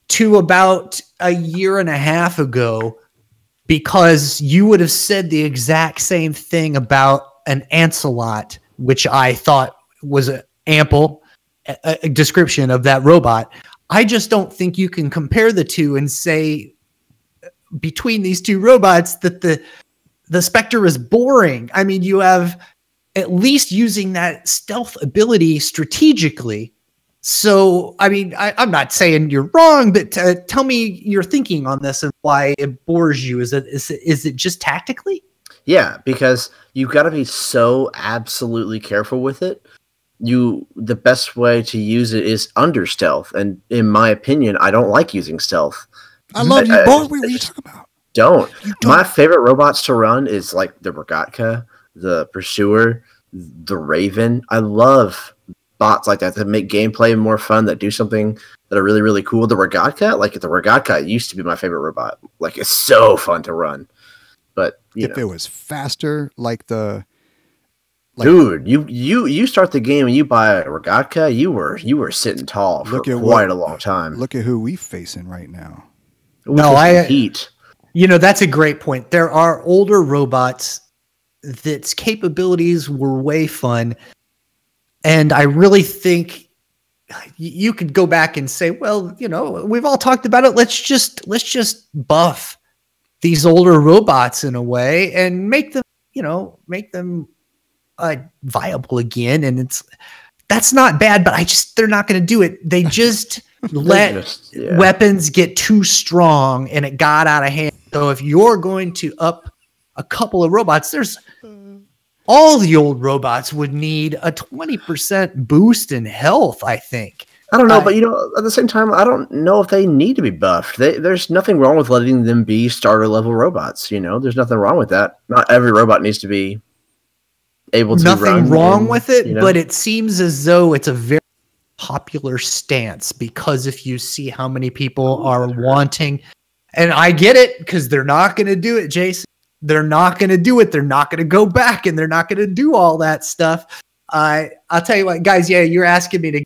to about a year and a half ago, because you would have said the exact same thing about an Ancelot, which I thought was an ample description of that robot. I just don't think you can compare the two and say between these two robots that the Spectre is boring. I mean, you have at least using that stealth ability strategically. So, I mean, I'm not saying you're wrong, but tell me your thinking on this and why it bores you. Is it just tactically? Yeah, because you've got to be so absolutely careful with it. The best way to use it is under stealth, and in my opinion, I don't like using stealth. I love you, boy. What are you talking about? Don't. My favorite robots to run is like the Rogatka, the Pursuer, the Raven. I love bots like that make gameplay more fun, that do something that are really, really cool. The Rogatka used to be my favorite robot. Like, it's so fun to run. But if it was faster, dude, you start the game and you buy a Rogatka, you were sitting tall for quite a long time. Look at who we facing right now. Heat. That's a great point. There are older robots that's capabilities were way fun. And I really think you could go back and say, well, we've all talked about it. Let's just buff these older robots in a way and make them viable again. And that's not bad, but they're not going to do it. They just let weapons get too strong and it got out of hand. So if you're going to up a couple of robots, all the old robots would need a 20% boost in health, I think. I don't know, but at the same time, I don't know if they need to be buffed. There's nothing wrong with letting them be starter level robots. There's nothing wrong with that. Not every robot needs to be able to nothing wrong with it, but it seems as though it's a very popular stance, because if you see how many people are wanting, and I get it, because they're not going to do it, Jason. They're not going to do it. They're not going to go back, and they're not going to do all that stuff. I'll tell you what, guys. Yeah, you're asking me to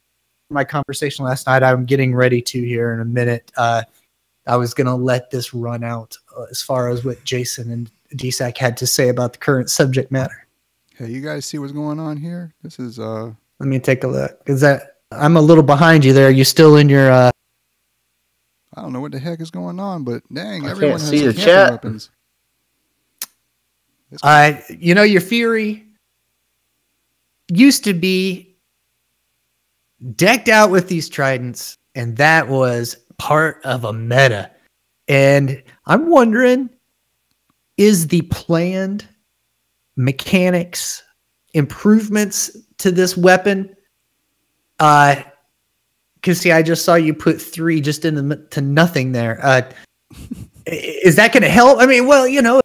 my conversation last night. I'm getting ready to here in a minute. I was going to let this run out as far as what Jason and DSAC had to say about the current subject matter. Hey, you guys see what's going on here? This is Let me take a look. I'm a little behind you there. Are you still in your I don't know what the heck is going on, but dang, everyone has the chat. Weapons. Your Fury used to be decked out with these tridents, and that was part of a meta. And I'm wondering, is the planned mechanics improvements to this weapon? Because see, I just saw you put 3 just to nothing there. Is that going to help? I mean, well,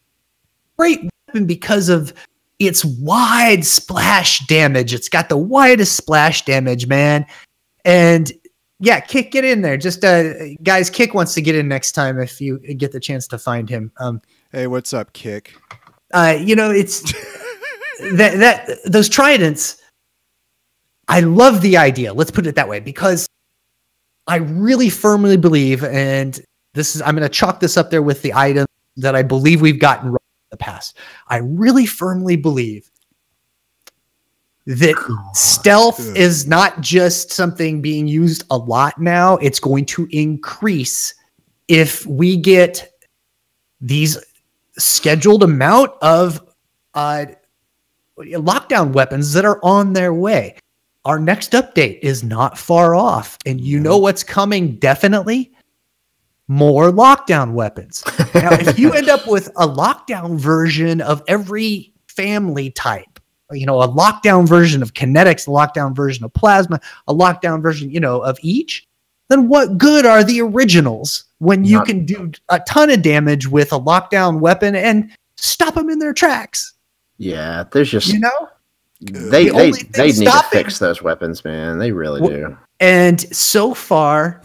great weapon because of its wide splash damage. It's got the widest splash damage, man. And yeah, Kick, get in there. Just guys, Kick wants to get in next time if you get the chance to find him. Hey, what's up, Kick? It's that those tridents. I love the idea. Let's put it that way, because I really firmly believe, and I'm going to chalk this up there with the item that I believe we've gotten wrong in the past. I really firmly believe that stealth is not just something being used a lot now. It's going to increase if we get these scheduled amount of lockdown weapons that are on their way. Our next update is not far off, and you know what's coming definitely? More lockdown weapons. Now, if you end up with a lockdown version of every family type, a lockdown version of kinetics, a lockdown version of plasma, a lockdown version, of each, then what good are the originals when you can do a ton of damage with a lockdown weapon and stop them in their tracks? Yeah, there's just... They need to fix those weapons, man. They really do. And so far,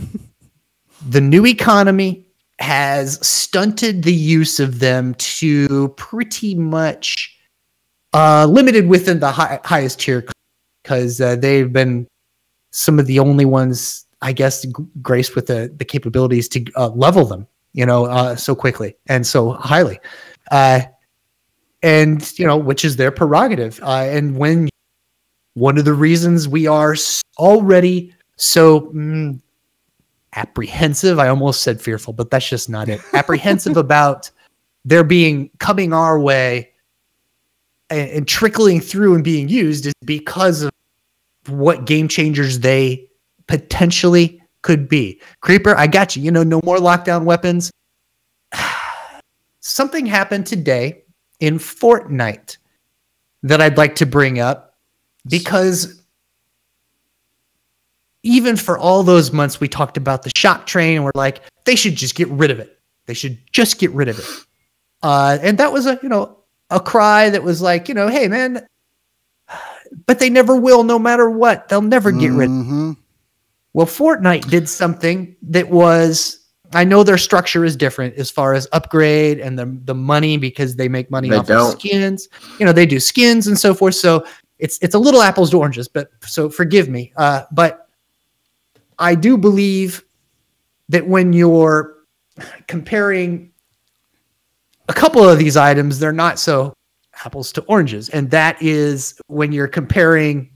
the new economy has stunted the use of them to pretty much limited within the highest tier, because they've been some of the only ones, I guess, graced with the capabilities to level them, so quickly and so highly. And, which is their prerogative. And when one of the reasons we are already so apprehensive, I almost said fearful, but that's just not it. Apprehensive about their coming our way and trickling through and being used is because of what game changers they potentially could be. Creeper, I got you. No more lockdown weapons. Something happened today in Fortnite that I'd like to bring up, because even for all those months we talked about the shock train and we're like, they should just get rid of it. They should just get rid of it. And that was a cry that was like, hey man, but they never will, no matter what. They'll never get rid of it. Well, Fortnite did something that was, I know their structure is different as far as upgrade and the money, because they make money off of skins. They do skins and so forth. So it's a little apples to oranges, but so forgive me. But I do believe that when you're comparing a couple of these items, they're not so apples to oranges. And that is when you're comparing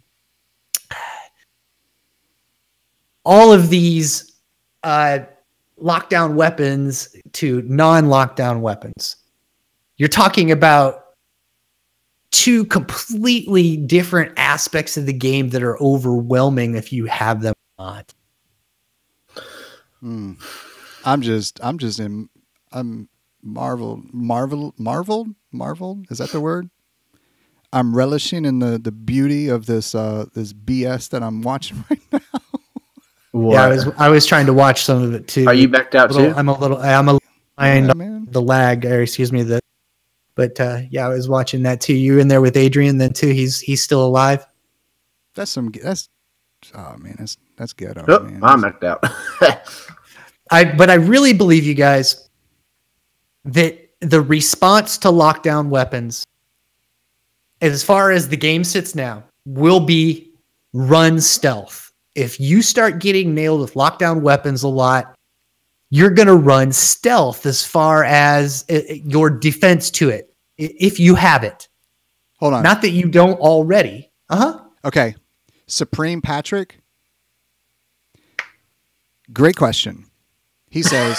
all of these lockdown weapons to non-lockdown weapons. You're talking about 2 completely different aspects of the game that are overwhelming if you have them or not. I'm marveled. Is that the word? I'm relishing in the beauty of this this BS that I'm watching right now. What? Yeah, I was trying to watch some of it too. Are you backed out too? I'm a little behind Yeah, man. the lag, or excuse me, but yeah, I was watching that too. You in there with Adrian then too? He's still alive. That's oh man, that's ghetto, Nope, man. I'm backed out. But I really believe you guys that the response to lockdown weapons, as far as the game sits now, will be run stealth. If you start getting nailed with lockdown weapons a lot, you're going to run stealth as far as your defense to it, if you have it. Hold on. Not that you don't already. Okay. Supreme Patrick. Great question. He says,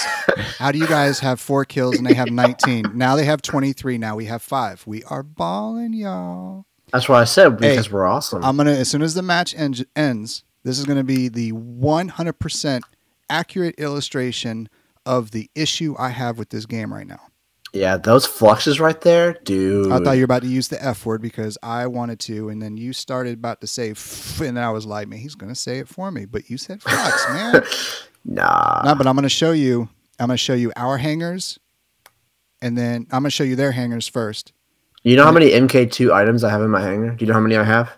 how do you guys have 4 kills and they have 19? Now they have 23. Now we have 5. We are balling, y'all. That's what I said, because we're awesome. I'm going to, as soon as the match ends, this is going to be the 100% accurate illustration of the issue I have with this game right now. Yeah, those fluxes right there, dude. I thought you were about to use the F word because I wanted to, and then you started about to say and then I was like, man, he's going to say it for me. But you said flux, man. Nah. No, but I'm going to show you our hangers, and then I'm going to show you their hangers first. You know how many MK2 items I have in my hanger? Do you know how many I have?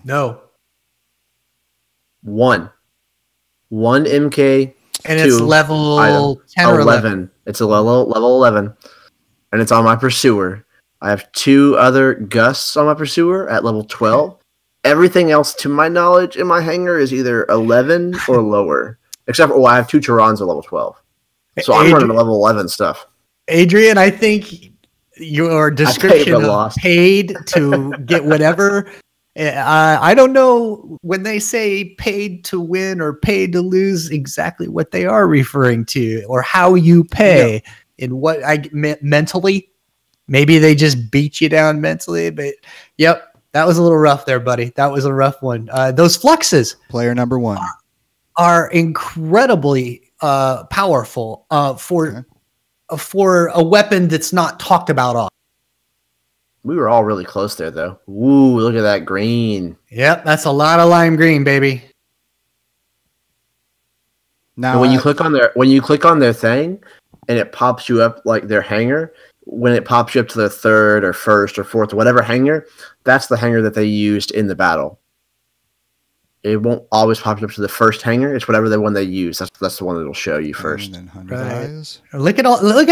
No. One MK2. And it's level item. 10 or 11. It's a level 11. And it's on my pursuer. I have 2 other Gusts on my pursuer at level 12. Everything else, to my knowledge, in my hanger is either 11 or lower. Except for, I have 2 Chirons at level 12. So I'm running level 11 stuff. Adrian, I think your description of paid to get whatever... I don't know when they say paid to win or paid to lose exactly what they are referring to or how you pay and what I meant mentally. Maybe they just beat you down mentally, but yep, that was a little rough there, buddy. That was a rough one. Those fluxes, player number 1, are incredibly powerful for a weapon that's not talked about often. We were all really close there, though. Ooh, look at that green. Yep, that's a lot of lime green, baby. Now, and when you click on their thing, and it pops you up like their hanger, when it pops you up to their 3rd or 1st or 4th, whatever hanger, that's the hanger that they used in the battle. It won't always pop you up to the first hanger. It's whatever the one they use. That's the one that'll show you first. Right. Look at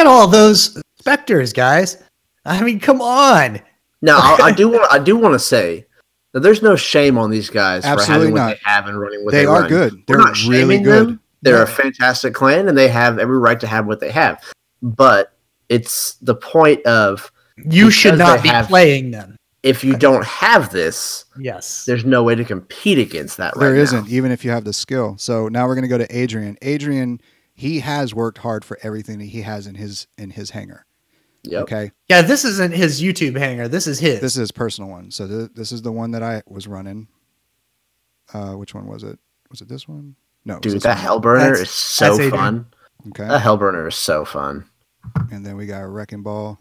all those Spectres, guys. I mean, come on. Now, I do want to say that there's no shame on these guys for having what they have and running what they run. They are good. They're not really good. Them. They're a fantastic clan, and they have every right to have what they have. But it's the point of you should not be playing them. If you don't have this, there's no way to compete against that right now. There isn't, even if you have the skill. So now we're going to go to Adrian. Adrian, he has worked hard for everything that he has in his hanger. Yep. Okay. Yeah, this isn't his YouTube hanger. This is his. This is his personal one. So this is the one that I was running. Which one was it? Was it this one? No. Dude, that Hellburner is so fun. Okay. That Hellburner is so fun. And then we got a wrecking ball.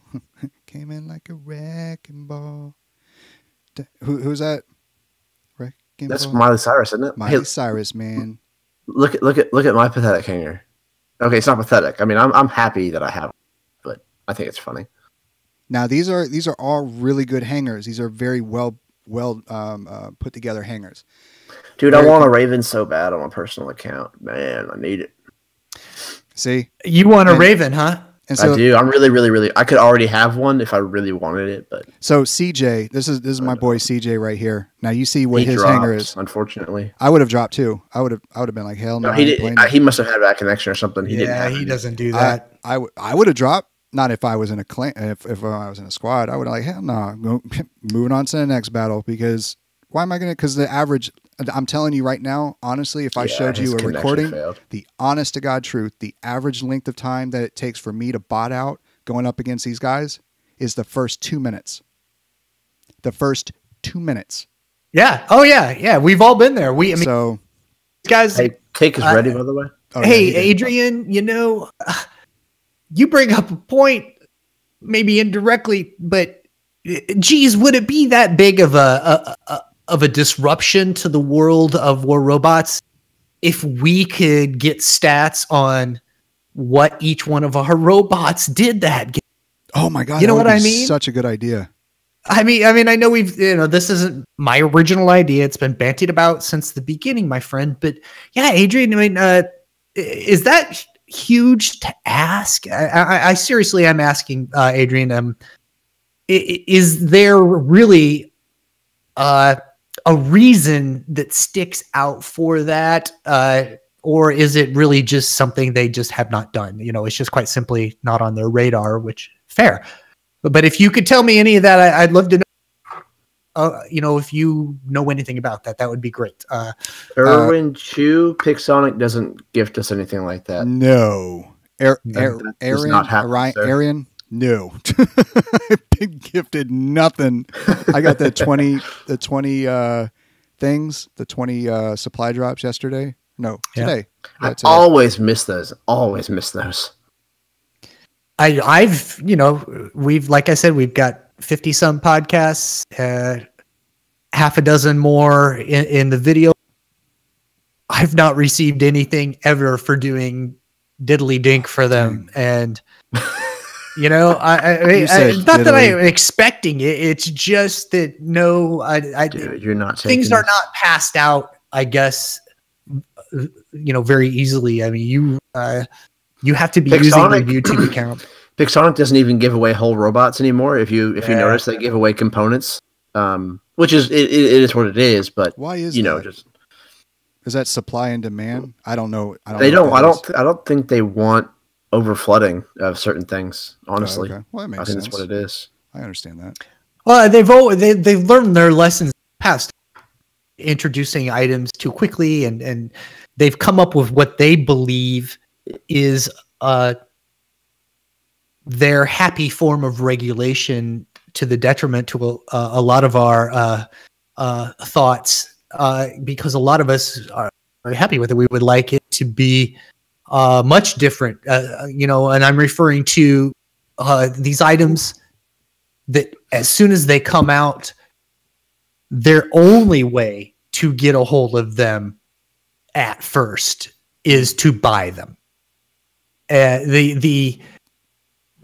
Came in like a wrecking ball. Who's that? Wrecking That's ball? Miley Cyrus, isn't it? Miley Cyrus, man. Look at my pathetic hanger. Okay, it's not pathetic. I mean, I'm happy that I have it, but I think it's funny. Now these are all really good hangers. These are very well put together hangers. Dude, I want a Raven so bad on my personal account. Man, I need it. See? You want a Raven, huh? And so, I do. I'm really. I could already have one if I really wanted it, but so CJ, this is my boy CJ right here. Now you see what his hanger is. Unfortunately, I would have dropped too. I would have been like, hell no. He must have had a bad connection or something. He doesn't do that. I would have dropped. Not if I was in a clan. If I was in a squad, I would have like, hell no. Moving on to the next battle, because why am I gonna? Because the average. I'm telling you right now, honestly, if I showed you a recording, the honest to God truth, the average length of time that it takes for me to bot out going up against these guys is the first 2 minutes. The first 2 minutes. Yeah. Oh yeah. Yeah. We've all been there. These guys Cake is ready, by the way. Oh, hey, yeah, Adrian, you bring up a point, maybe indirectly, but geez, would it be that big of a disruption to the world of war robots if we could get stats on what each one of our robots did that? oh my God. You know that would what I be mean? Such a good idea. I mean, I know this isn't my original idea. It's been bantied about since the beginning, my friend. But yeah, Adrian, I mean, is that huge to ask? I seriously am asking, Adrian. Is there really a reason that sticks out for that, or is it really just something they just have not done? It's just quite simply not on their radar. Which fair. But if you could tell me any of that, I'd love to know. If you know anything about that, that would be great. Erwin Chu, Pixonic doesn't gift us anything like that. No. That does not happen, sir. Arian? No. I've been gifted nothing. I got the 20 things, the 20 supply drops yesterday. No, today. I Yeah, today. always miss those. Always miss those. We've, like I said, we've got 50 some podcasts, half a dozen more in the video. I've not received anything ever for doing diddly dink for them. And, not that I'm expecting it. It's just that Dude, you're not things are not passed out, I guess, very easily. I mean, you have to be using your YouTube account. Pixonic doesn't even give away whole robots anymore. If you notice, they give away components, which is it is what it is. But why is that? Is that supply and demand? I don't know. I don't think they want over flooding of certain things. Honestly, okay. Well, that makes I think sense. that's what it is. I understand that. Well, they've learned their lessons past introducing items too quickly, and they've come up with what they believe is their happy form of regulation to the detriment to a lot of our thoughts, because a lot of us are happy with it. We would like it to be much different, and I'm referring to these items that as soon as they come out, their only way to get a hold of them at first is to buy them. The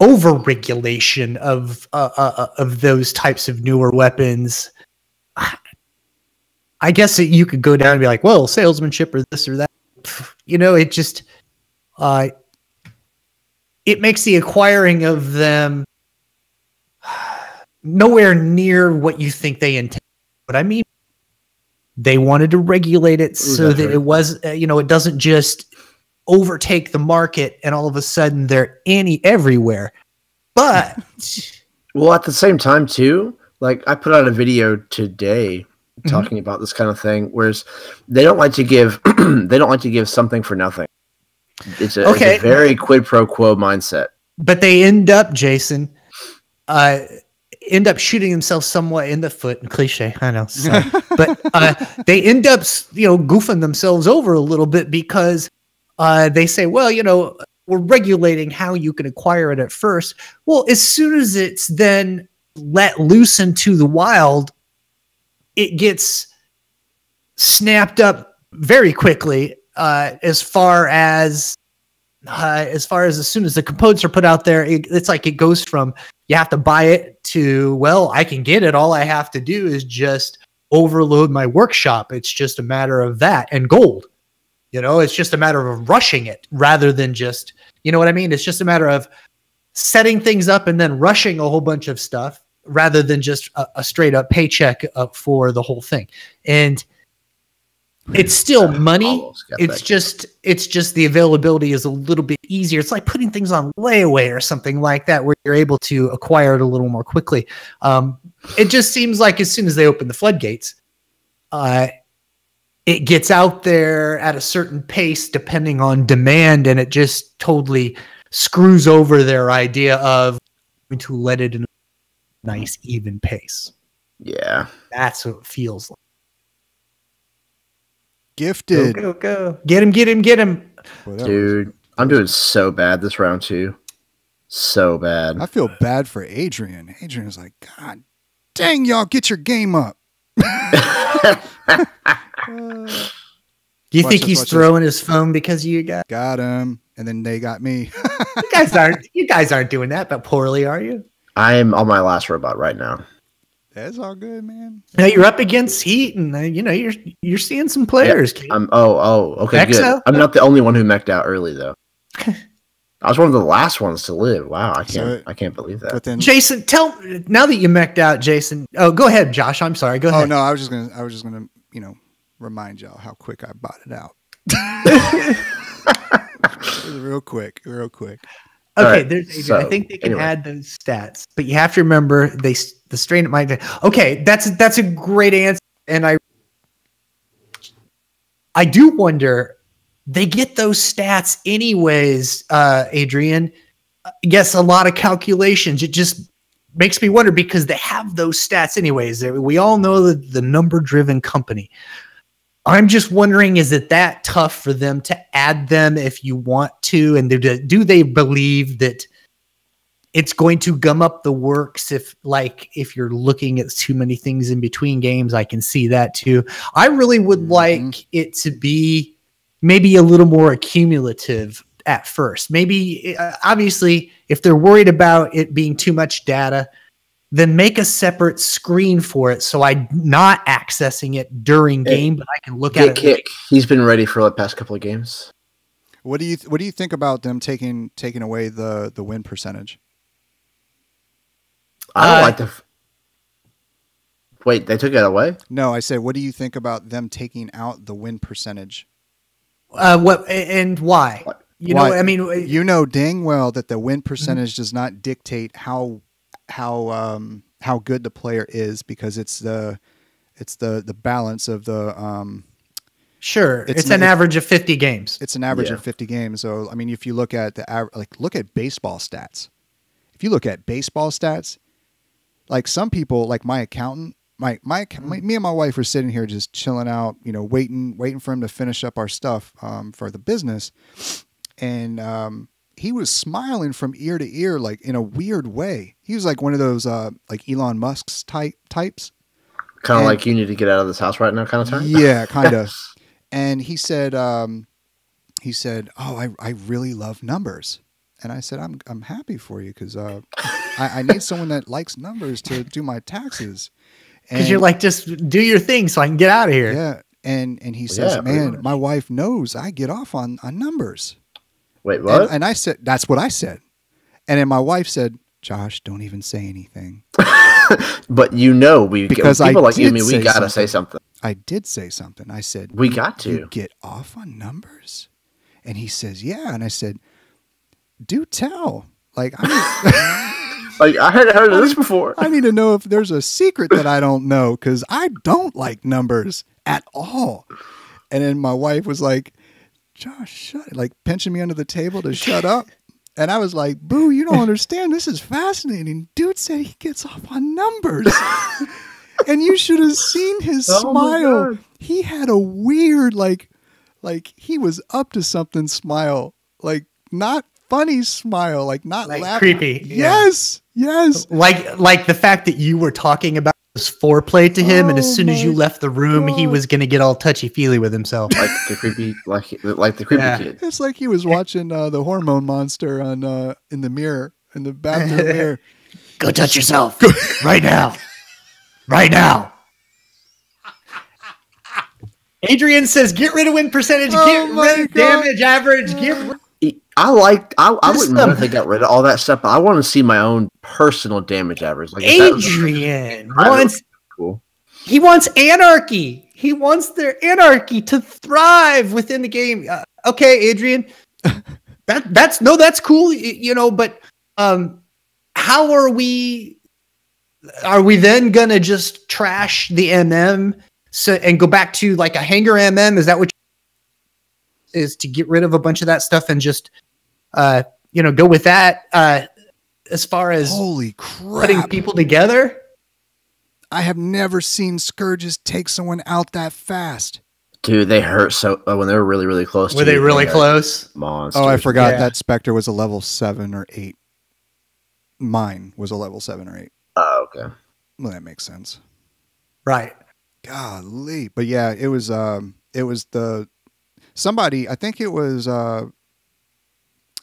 over-regulation of those types of newer weapons, I guess that you could go down and be like, well, salesmanship or this or that. It just it makes the acquiring of them nowhere near what you think they intend. But I mean, they wanted to regulate it so that it was, it doesn't just overtake the market and all of a sudden they're everywhere. But well, at the same time too, like I put out a video today talking about this kind of thing, whereas they don't like to give something for nothing. It's a very quid pro quo mindset. But they end up, Jason, shooting themselves somewhat in the foot. Cliche, I know. But they end up, goofing themselves over a little bit because they say, well, we're regulating how you can acquire it at first. Well, as soon as it's then let loose into the wild, it gets snapped up very quickly. As soon as the components are put out there, it's like it goes from you have to buy it to, well, I can get it. All I have to do is just overload my workshop. It's just a matter of that and gold. It's just a matter of rushing it rather than just, you know what I mean? It's just a matter of setting things up and then rushing a whole bunch of stuff rather than just a straight up paycheck for the whole thing. And it's still money. It's just the availability is a little bit easier. It's like putting things on layaway or something like that, where you're able to acquire it a little more quickly. It just seems like as soon as they open the floodgates, it gets out there at a certain pace depending on demand, and it just totally screws over their idea of going to let it in a nice, even pace. Yeah. That's what it feels like. Gifted. Go. Get him. Whatever. Dude, I'm doing so bad this round too. So bad. I feel bad for Adrian. Adrian's like, God dang, y'all, get your game up. Do you think he's throwing his phone because you got him, and then they got me? you guys aren't doing that, but poorly, are you? I'm on my last robot right now. That's all good, man. Now you're up against Heat, and you're seeing some players. Yeah, okay, Axol? good. I'm not the only one who mech'd out early though. I was one of the last ones to live. Wow, I can't believe that. But then, Jason, now that you mech'd out, Jason. Oh, go ahead, Josh. I'm sorry. Go ahead. Oh no, I was just gonna, remind y'all how quick I bought it out. It was real quick. Okay, right, there's Adrian. I think they can add those stats, but you have to remember the strain it might. Okay, that's a great answer, and I do wonder. They get those stats anyways, Adrian. Yes, a lot of calculations. It just makes me wonder because they have those stats anyways. We all know that the number-driven company. I'm just wondering, is it that tough for them to add them if you want to? And do they believe that it's going to gum up the works if you're looking at too many things in between games? I can see that too. I really would like it to be maybe a little more accumulative at first. Maybe, obviously, if they're worried about it being too much data, then make a separate screen for it so I'm not accessing it during game, but I can look at it. Kick. He's been ready for the past couple of games. What do you think about them taking away the win percentage? I don't like the. Wait, they took it away? No, I said, what do you think about them taking out the win percentage? What and why? Why? You know dang well that the win percentage does not dictate how good the player is, because it's the balance of the Sure, it's an average of 50 games. It's an average of 50 games. So I mean, if you look at look at baseball stats. If you look at baseball stats, like some people, like my accountant, me and my wife were sitting here just chilling out, waiting for him to finish up our stuff for the business, and he was smiling from ear to ear, like in a weird way. He was like one of those like Elon Musk's types. Kind of like, you need to get out of this house right now kind of time? Yeah, kind of. And he said, "Oh, I really love numbers." And I said, "I'm happy for you, because I need someone that likes numbers to do my taxes." Because you're like, just do your thing so I can get out of here. Yeah, and he says, "Man, my wife knows I get off on numbers." Wait, what? And I said, "That's what I said." And then my wife said, "Josh, don't even say anything." But because people like you and me, we gotta say something. I did say something. I said, "We got to you get off on numbers," and he says, "Yeah." And I said, "Do tell." Like, like, I hadn't heard of this before. I need to know if there's a secret that I don't know, because I don't like numbers at all. And then my wife was like, "Josh, shut it," like pinching me under the table to shut up. And I was like, "Boo, you don't understand. This is fascinating. Dude said he gets off on numbers." And you should have seen his smile. He had a weird, like he was up to something smile. Like, not funny smile, like not like laughing. Creepy. Yes. Like the fact that you were talking about his foreplay to him, and as soon as you left the room, he was going to get all touchy-feely with himself. Like the creepy, like the creepy kid. It's like he was watching the Hormone Monster on in the mirror, in the bathroom mirror. Go touch yourself right now. Right now. Adrian says, "Get rid of win percentage, get rid of damage average, get rid." I wouldn't mind if they got rid of all that stuff, but I want to see my own personal damage average. Like, Adrian wants he wants anarchy. He wants their anarchy to thrive within the game. Okay, Adrian, that's cool, but how are we then gonna just trash the MM and go back to like a Hangar MM? Is that what is to get rid of a bunch of that stuff and just go with that as far as holy crap, putting people together? I have never seen Scourges take someone out that fast. Dude, they hurt so when they were really, really close. Were they really close? Monsters. Oh, I forgot Yeah. that Spectre was a level 7 or 8. Mine was a level 7 or 8. Oh, okay. Well, that makes sense. Right. Golly. But yeah, it was somebody, I think it was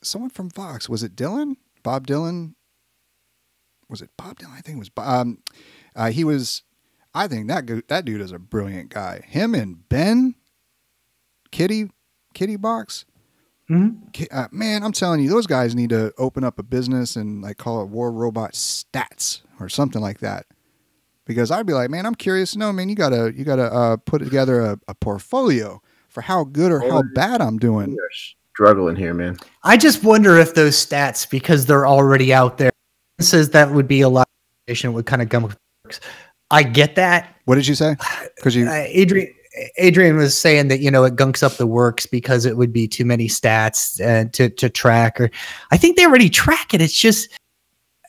someone from Fox. Was it Dylan? Bob Dylan? Was it Bob Dylan? I think it was Bob. He was, I think that dude is a brilliant guy. Him and Ben Kitty Box. Mm-hmm. Man, I'm telling you, those guys need to open up a business and like call it War Robot Stats or something like that. Because I'd be like, man, I'm curious to know, man, you gotta put together a portfolio for how good or how bad I'm doing. You're struggling here, man. I just wonder if those stats, because they're already out there, says that would be a lot of information would kind of come with works. I get that. What did you say? Because you Adrian was saying that, it gunks up the works because it would be too many stats to track. Or I think they already track it. It's just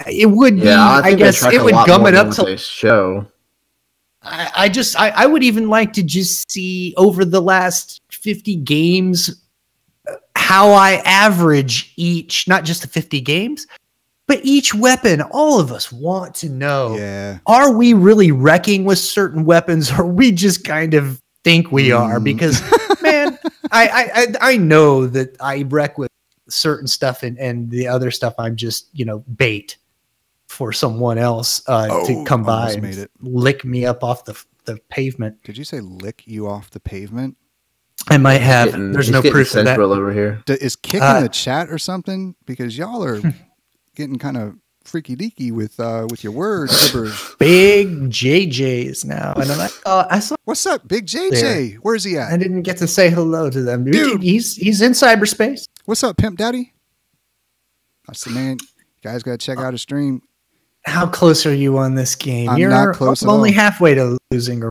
it would be. I guess it would gum it up to show. I would even like to just see over the last 50 games how I average each, not just the 50 games, but each weapon. All of us want to know: are we really wrecking with certain weapons, or we just kind of think we are? Because man, I know that I wreck with certain stuff, and the other stuff I'm just bait for someone else to come by and lick me up off the pavement. Did you say lick you off the pavement? I might have. There's no proof of that. Over here. Is Kick in the chat or something? Because y'all are getting kind of freaky deaky with your words. Big JJ's now, and I saw. What's up, Big JJ? There. Where's he at? I didn't get to say hello to them, dude. He's in cyberspace. What's up, Pimp Daddy? I said, man, you guys gotta check out his stream. How close are you on this game? You're not close. I'm only halfway to losing.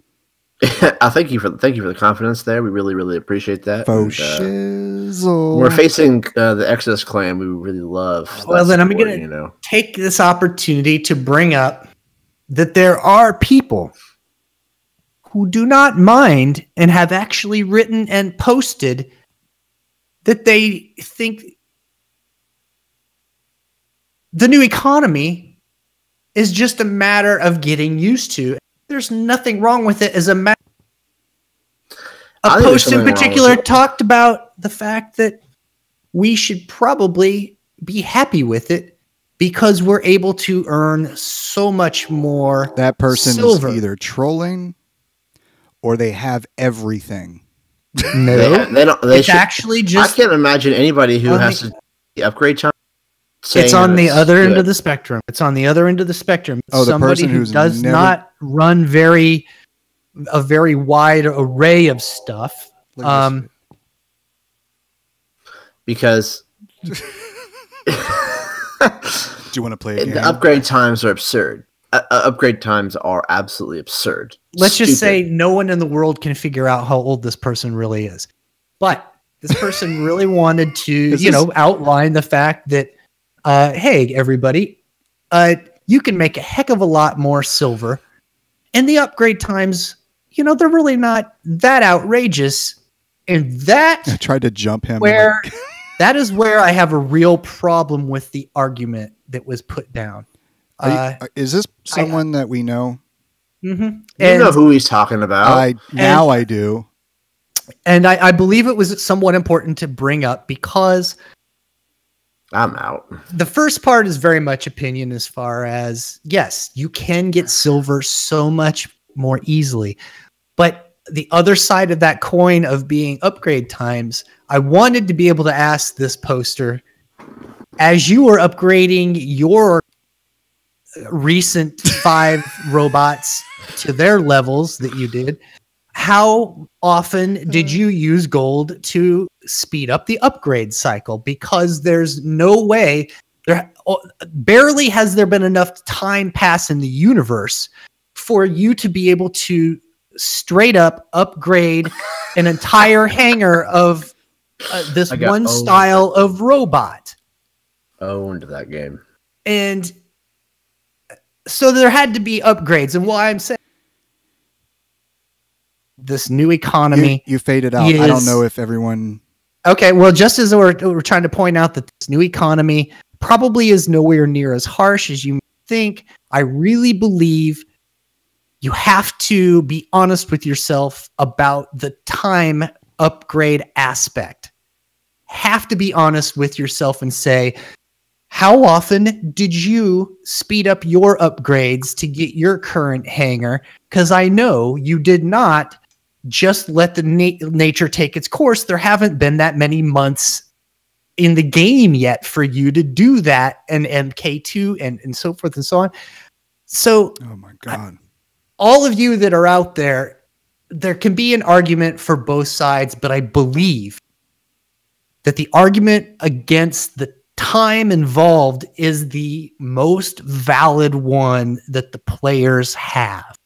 I thank you for the confidence there. We really, really appreciate that. We're facing the Exodus clan. We really love. Well, then I'm going to take this opportunity to bring up that there are people who do not mind and have actually written and posted that they think the new economy is just a matter of getting used to. There's nothing wrong with it as a matter. A post in particular talked about the fact that we should probably be happy with it because we're able to earn so much more. That person silver. is either trolling or they have everything. No, they it's actually just. I can't imagine anybody who has to upgrade time. It's on the other end of the spectrum. It's on the other end of the spectrum. Oh, the somebody person who who's does not run a very wide array of stuff. Because do you want to play a game? The upgrade times are absurd. Upgrade times are absolutely absurd. Let's just say no one in the world can figure out how old this person really is. But this person really wanted to, outline the fact that hey, everybody, you can make a heck of a lot more silver. And the upgrade times, they're really not that outrageous. And that I tried to jump him. That is where I have a real problem with the argument that was put down. Is this someone that we know? Mm-hmm. You know who he's talking about. I do. And I believe it was somewhat important to bring up because I'm out. The first part is very much opinion as far as, yes, you can get silver so much more easily. But the other side of that coin of being upgrade times, I wanted to be able to ask this poster, as you were upgrading your recent 5 robots to their levels that you did, how often did you use gold to speed up the upgrade cycle? Because there's no way, barely has there been enough time pass in the universe for you to be able to straight up upgrade an entire hangar of this one style of robot. Owned that game. And so there had to be upgrades. And why I'm saying this new economy. You faded out. I don't know if everyone. Okay, well, just as we're trying to point out that this new economy probably is nowhere near as harsh as you think, I really believe you have to be honest with yourself about the time upgrade aspect. Have to be honest with yourself and say, how often did you speed up your upgrades to get your current hangar? Because I know you did not just let the nature take its course. There haven't been that many months in the game yet for you to do that, and MK2 and so forth and so on. So, oh my God. All of you that are out there, there can be an argument for both sides, but I believe that the argument against the time involved is the most valid one that the players have.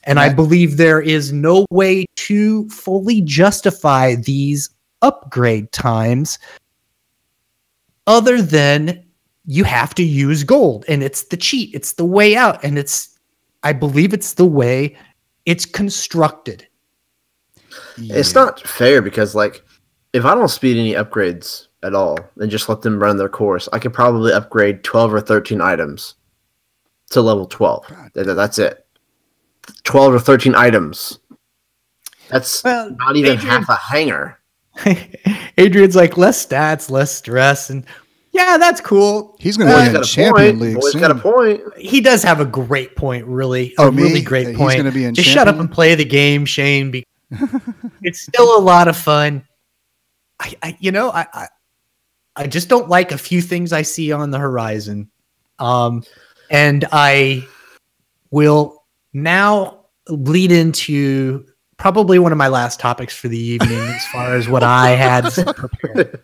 And I believe there is no way to fully justify these upgrade times other than you have to use gold, and it's the cheat. It's the way out, and I believe it's the way it's constructed. Yeah. It's not fair because, like, if I don't speed any upgrades at all and just let them run their course, I could probably upgrade 12 or 13 items to level 12. That's it. 12 or 13 items. That's not even half a hangar. Adrian's like, less stats, less stress, and yeah, that's cool. He's going to be in Champion League. Boy's got a point. He does have a great point, really. Really great point. He's going to be in Just Champion? Shut up and play the game, Shane. It's still a lot of fun. I just don't like a few things I see on the horizon. And I will now lead into probably one of my last topics for the evening as far as what I had prepared.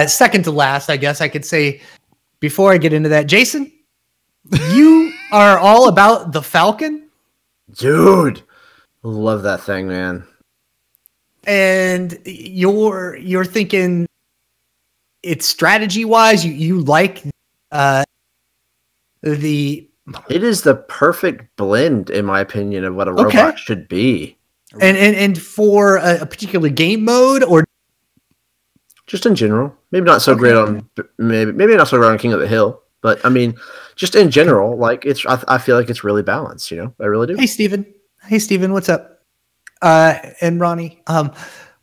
Second to last, I guess I could say, before I get into that, Jason, you are all about the Falcon? Dude, love that thing, man. And you're thinking it's strategy-wise, you like the... It is the perfect blend, in my opinion, of what a robot should be. And for a particular game mode, or just in general, maybe not so great on maybe not so great on King of the Hill, but I mean, just in general, like I feel like it's really balanced. You know, I really do. Hey, Steven, what's up? And Ronnie.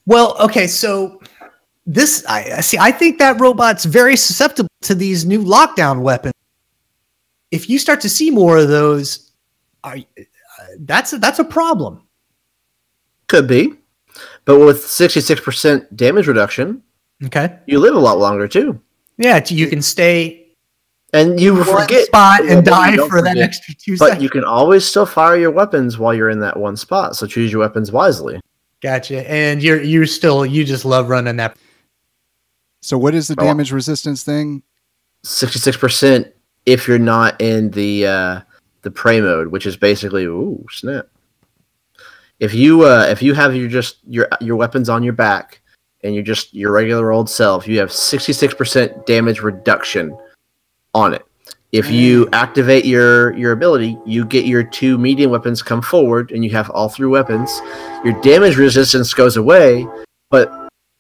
Well, okay, so this I think that robot's very susceptible to these new lockdown weapons. If you start to see more of those, that's a problem. Could be, but with 66% damage reduction, you live a lot longer too. Yeah, you can stay, and you forget spot and die for that extra 2 seconds. But you can always still fire your weapons while you're in that one spot. So choose your weapons wisely. Gotcha. And you just love running that. So what is the damage resistance thing? 66%. If you're not in the prey mode, which is basically snap. If you have your weapons on your back and you're just your regular old self, you have 66% damage reduction on it. If you activate your ability, you get your 2 medium weapons come forward and you have all 3 weapons. Your damage resistance goes away, but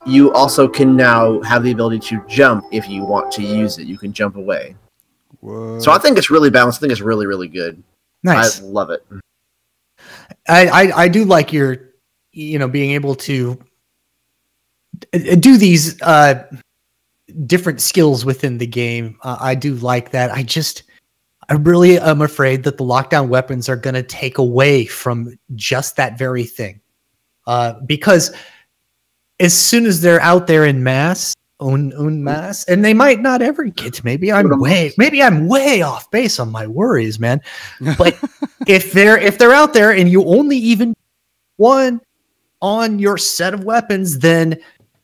you also can now have the ability to jump if you want to use it. You can jump away. Whoa. So I think it's really balanced. I think it's really, really good. Nice. I love it. I do like your, being able to do these different skills within the game. I do like that. I really am afraid that the lockdown weapons are going to take away from just that very thing. Because as soon as they're out there in mass, en masse, and they might not ever get to. Maybe I'm way off base on my worries, man. But if they're out there and you only even one on your set of weapons, then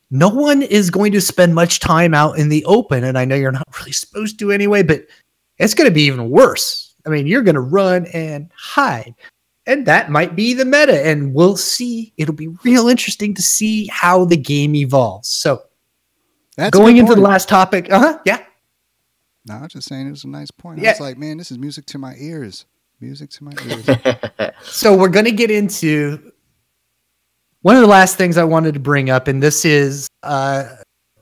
no one is going to spend much time out in the open. And I know you're not really supposed to anyway, but it's going to be even worse. I mean, you're going to run and hide. And that might be the meta. And we'll see. It'll be real interesting to see how the game evolves. So that's going into the last topic. Yeah. No, I was just saying it was a nice point. Yeah. I was like, man, this is music to my ears. Music to my ears. So we're going to get into one of the last things I wanted to bring up, and this is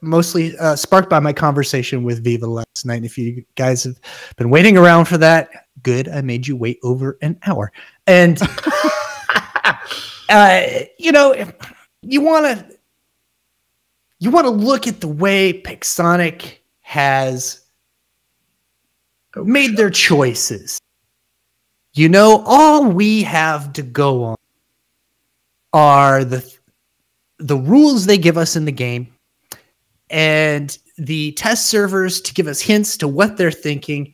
mostly sparked by my conversation with Viva last night. If you guys have been waiting around for that, good. I made you wait over an hour. And, you know, you want to look at the way Pixonic has made their choices. You know, all we have to go on are the rules they give us in the game and the test servers to give us hints to what they're thinking.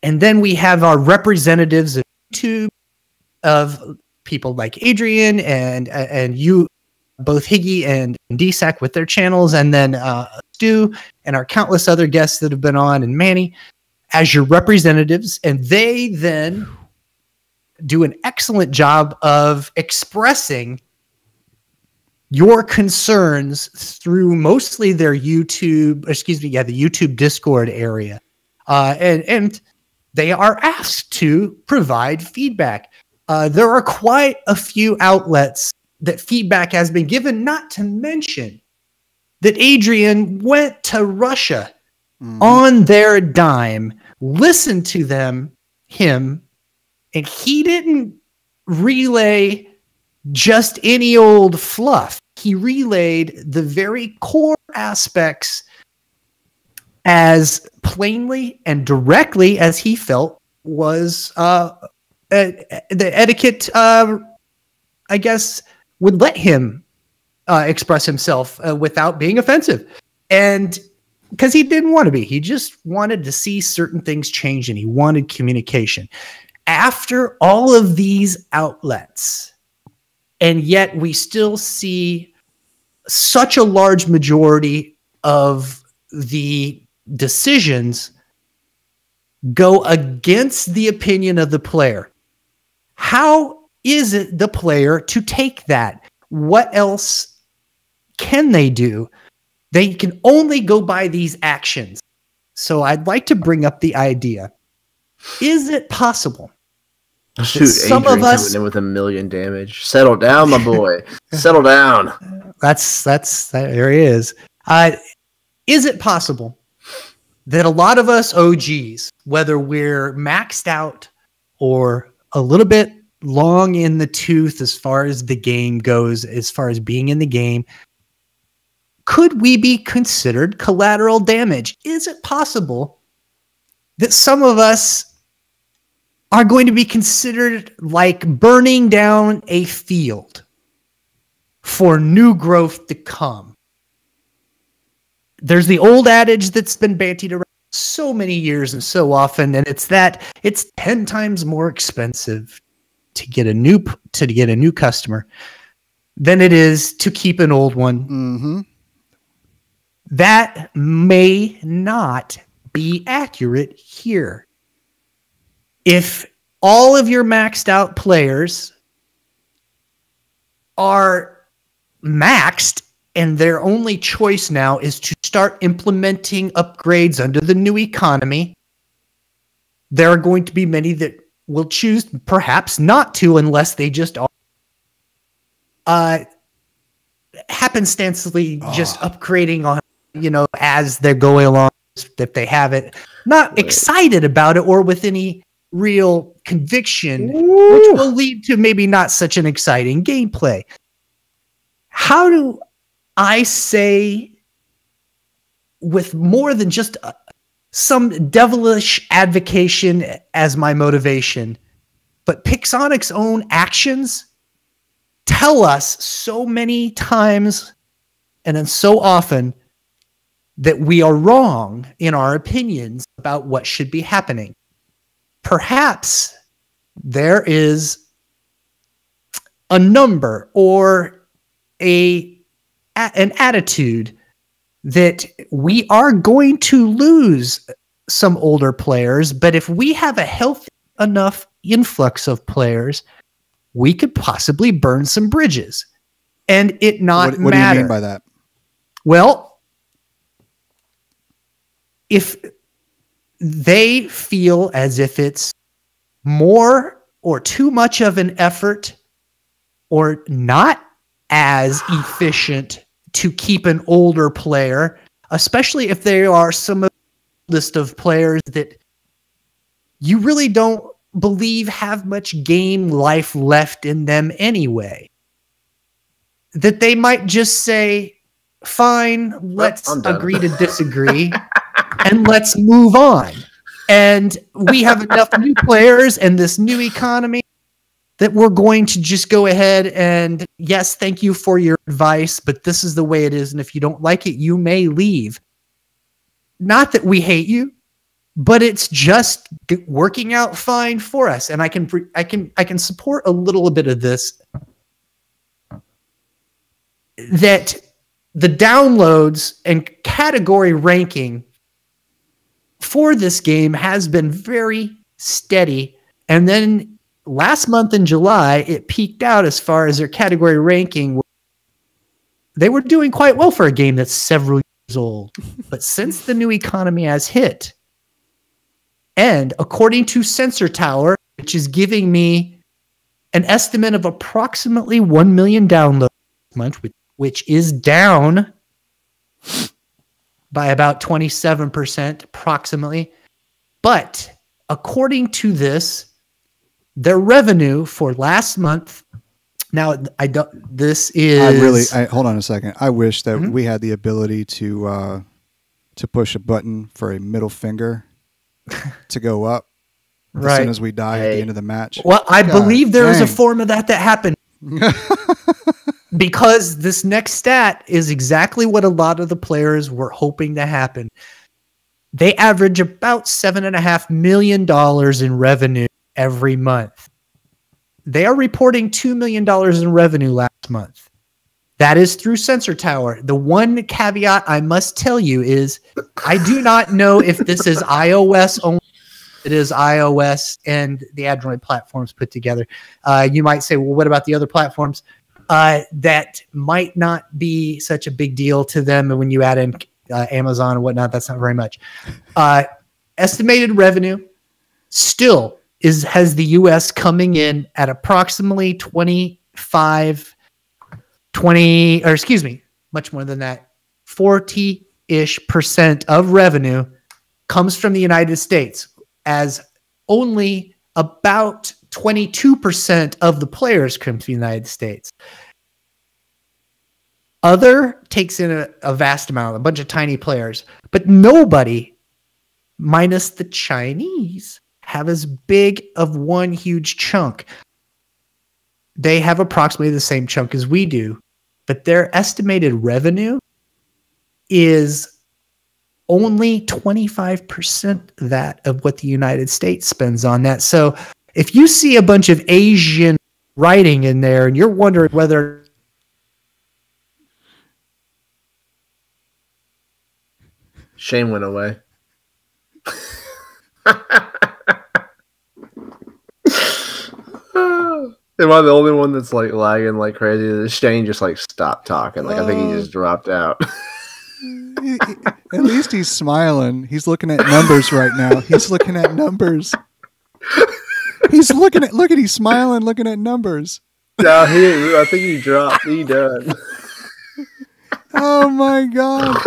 And then we have our representatives of YouTube, of people like Adrian and you, both Higgy and DSAC with their channels, and then Stu and our countless other guests that have been on, and Manny as your representatives. And they then do an excellent job of expressing your concerns through mostly their YouTube, the YouTube Discord area. And they are asked to provide feedback. There are quite a few outlets that feedback has been given, not to mention that Adrian went to Russia on their dime, listened to him, and he didn't relay just any old fluff. He relayed the very core aspects as plainly and directly as he felt was the etiquette, I guess, would let him express himself without being offensive. And because he didn't want to be, he just wanted to see certain things change, and he wanted communication. After all of these outlets, and yet we still see such a large majority of the decisions go against the opinion of the player. How is it the player to take that? What else can they do? They can only go by these actions. So I'd like to bring up the idea. Is it possible? Shoot, some Adrian of us coming in with 1 million damage. Settle down, my boy. Settle down. There he is. Is it possible that a lot of us OGs, whether we're maxed out or a little bit long in the tooth as far as the game goes, as far as being in the game, could we be considered collateral damage? Is it possible that some of us are going to be considered like burning down a field for new growth to come? There's the old adage that's been bantied around so many years and so often, and it's that it's 10 times more expensive to get a new customer than it is to keep an old one. Mm-hmm. That may not be accurate here. If all of your maxed out players are maxed and their only choice now is to start implementing upgrades under the new economy, there are going to be many that will choose perhaps not to, unless they just are happenstancely just upgrading on, as they're going along, if they have it, not excited about it or with any real conviction, which will lead to maybe not such an exciting gameplay. How do I say, with more than just some devilish advocation as my motivation, but Pixonic's own actions tell us so many times and then so often that we are wrong in our opinions about what should be happening. Perhaps there is a number or an attitude that we are going to lose some older players, but if we have a healthy enough influx of players, we could possibly burn some bridges and it not matter. What do you mean by that? Well, if they feel as if it's more or too much of an effort or not as efficient to keep an older player, especially if they are some of the list of players that you really don't believe have much game life left in them anyway. That they might just say, fine, let's agree to disagree and let's move on. And we have enough new players and this new economy that we're going to just go ahead and, yes, thank you for your advice, but this is the way it is. And if you don't like it, you may leave. Not that we hate you, but it's just working out fine for us. And I can support a little bit of this, that the downloads and category ranking for this game has been very steady. And then last month in July, it peaked out as far as their category ranking. They were doing quite well for a game that's several years old. But since the new economy has hit, and according to Sensor Tower, which is giving me an estimate of approximately 1 million downloads this month, which is down by about 27% approximately. But according to this, their revenue for last month. Now, I don't. This is. Hold on a second. I wish that we had the ability to push a button for a middle finger to go up as soon as we die at the end of the match. Well, I believe there is a form of that happened because this next stat is exactly what a lot of the players were hoping to happen. They average about $7.5 million in revenue every month. They are reporting $2 million in revenue last month. That is through Sensor Tower. The one caveat I must tell you is I do not know if this is iOS only. It is iOS and the Android platforms put together. You might say, well, what about the other platforms? That might not be such a big deal to them. And when you add in Amazon and whatnot, that's not very much. Estimated revenue still has the U.S. coming in at approximately much more than that, 40-ish% of revenue comes from the United States, as only about 22% of the players come to the United States. Other takes in a vast amount, a bunch of tiny players, but nobody, minus the Chinese, have as big of one huge chunk. They have approximately the same chunk as we do, but their estimated revenue is only 25% that of what the United States spends on that. So if you see a bunch of Asian writing in there and you're wondering whether Shane went away. Am I the only one that's like lagging like crazy? Shane just like stopped talking. Like I think he just dropped out. At least he's smiling. He's looking at numbers right now. He's looking at numbers. He's he's smiling, looking at numbers. No, I think he dropped. He done. Oh my god.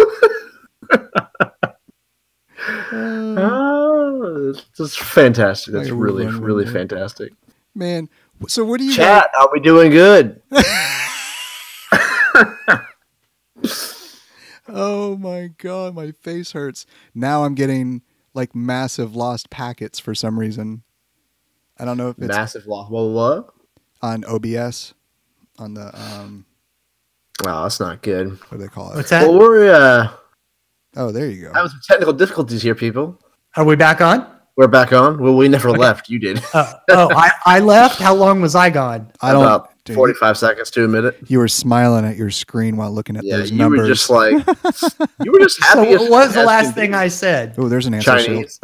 That's fantastic. That's really fantastic. Man, so what do you chat? Are we doing good? Oh my god, my face hurts. Now I'm getting like massive lost packets for some reason. I don't know if it's massive lost. What? On OBS, on the Wow, that's not good. What do they call it? What's that? Well, we're Oh, there you go. That was technical difficulties here, people. Are we back on? We're back on. Well, we never left. You did. I left. How long was I gone? About 45 seconds to a minute. You were smiling at your screen while looking at those you numbers. were just like, you were just happy. So what was the last thing I said? Oh, there's an answer. Chinese.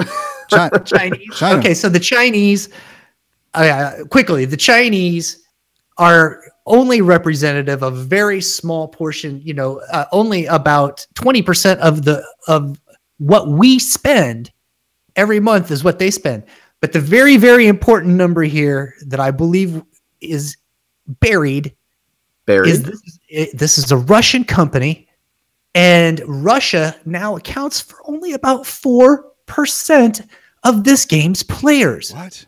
Chinese. China. Okay, so the Chinese, quickly, the Chinese are only representative of a very small portion, only about 20% of what we spend every month is what they spend. But the very, very important number here that I believe is buried is this is a Russian company, and Russia now accounts for only about 4% of this game's players. What?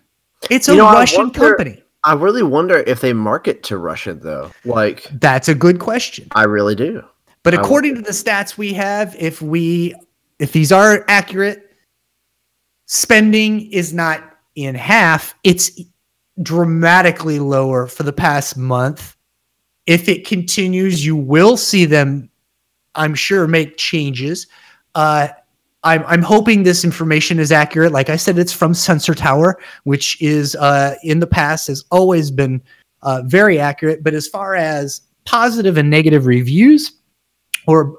It's a Russian company. I really wonder if they market to Russia, though. Like, that's a good question. I really do. But according to the stats we have, if these are accurate, spending is not in half. It's dramatically lower for the past month. If it continues, you will see them, I'm sure, make changes. I'm hoping this information is accurate. Like I said, it's from Sensor Tower, which is in the past has always been very accurate. But as far as positive and negative reviews, or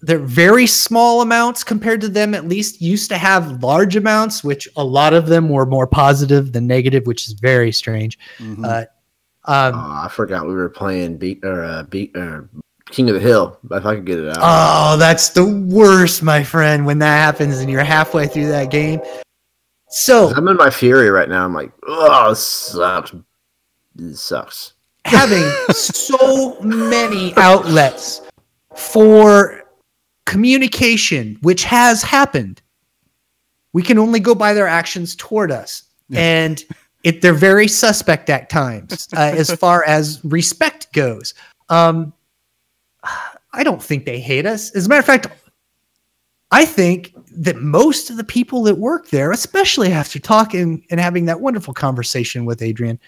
they're very small amounts compared to them, at least used to have large amounts, which a lot of them were more positive than negative, which is very strange. Mm-hmm. I forgot we were playing King of the Hill. If I could get it out. Oh, that's the worst, my friend, when that happens and you're halfway through that game. So I'm in my fury right now. I'm like, oh, this sucks. This sucks. Having so many outlets for communication, which has happened, we can only go by their actions toward us. Yeah. And they're very suspect at times as far as respect goes. I don't think they hate us. As a matter of fact, I think that most of the people that work there, especially after talking and having that wonderful conversation with Adrian,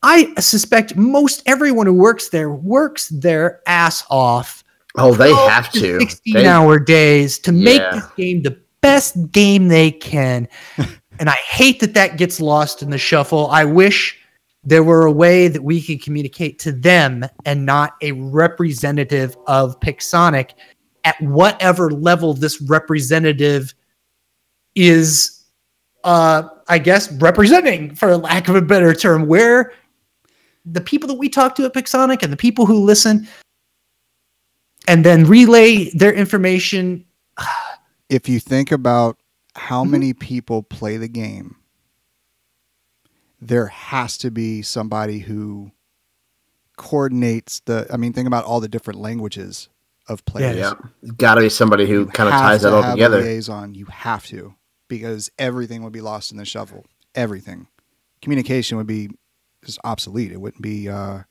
I suspect most everyone who works their ass off. Oh, they have to. 16-hour days to make this game the best game they can. And I hate that gets lost in the shuffle. I wish there were a way that we could communicate to them and not a representative of Pixonic at whatever level this representative is, I guess, representing, for lack of a better term, where the people that we talk to at Pixonic and the people who listen and then relay their information. If you think about how many people play the game, there has to be somebody who coordinates think about all the different languages of players. Yeah. Got to be somebody who kind of ties that all together. Liaison. You have to, because everything would be lost in the shuffle. Everything. Communication would be just obsolete. It wouldn't be, there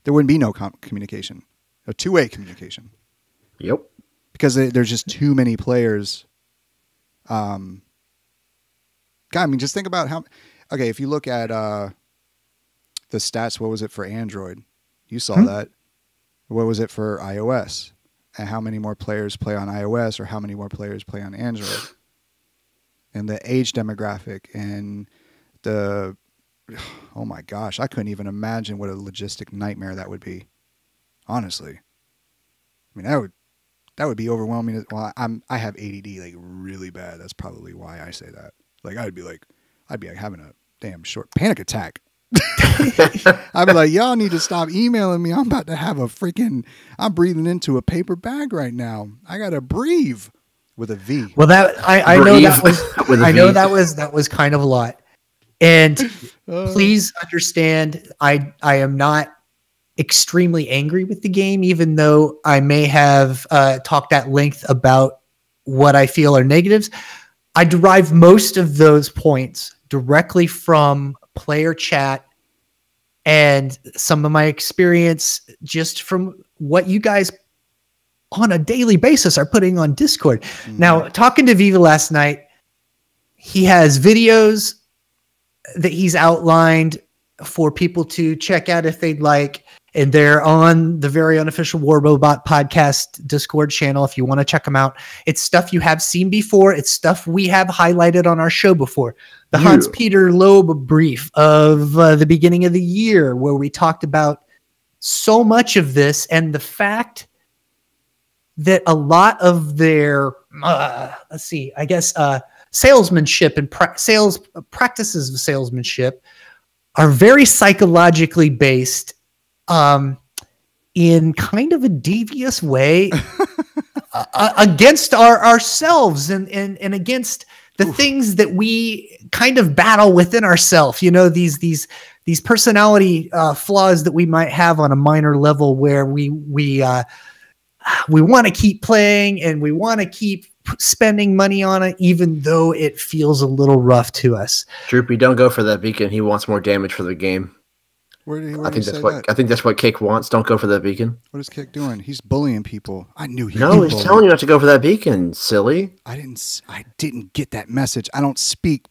wouldn't be no communication, a two-way communication. Yep. Because there's just too many players. God, I mean, just think about how. Okay, if you look at the stats, what was it for Android? You saw that. What was it for iOS? And how many more players play on iOS, or how many more players play on Android? And the age demographic and the. Oh my gosh, I couldn't even imagine what a logistic nightmare that would be. Honestly, I mean that would be overwhelming. Well, I have ADD like really bad. That's probably why I say that. Like I'd be like having a damn short panic attack. I'd be like, y'all need to stop emailing me. I'm about to have I'm breathing into a paper bag right now. I gotta breathe with a V. Well, I know that was kind of a lot. And please understand, I am not extremely angry with the game, even though I may have talked at length about what I feel are negatives. I derive most of those points directly from player chat and some of my experience just from what you guys on a daily basis are putting on Discord. Mm-hmm. Now, talking to Viva last night, he has videos that he's outlined for people to check out if they'd like. And they're on the very unofficial War Robot podcast Discord channel if you want to check them out. It's stuff you have seen before. It's stuff we have highlighted on our show before. The Hans-Peter Loeb brief of the beginning of the year, where we talked about so much of this and the fact that a lot of their, salesmanship and practices of salesmanship are very psychologically based in kind of a devious way against ourselves and against the things that we kind of battle within ourselves, these personality flaws that we might have on a minor level, where we want to keep playing and we want to keep spending money on it, even though it feels a little rough to us. Droopy, don't go for that beacon. He wants more damage for the game. I think that's what Kick wants. Don't go for that beacon. What is Kick doing? He's bullying people. I knew he. No, he's telling you not to go for that beacon. Silly. I didn't get that message. I don't speak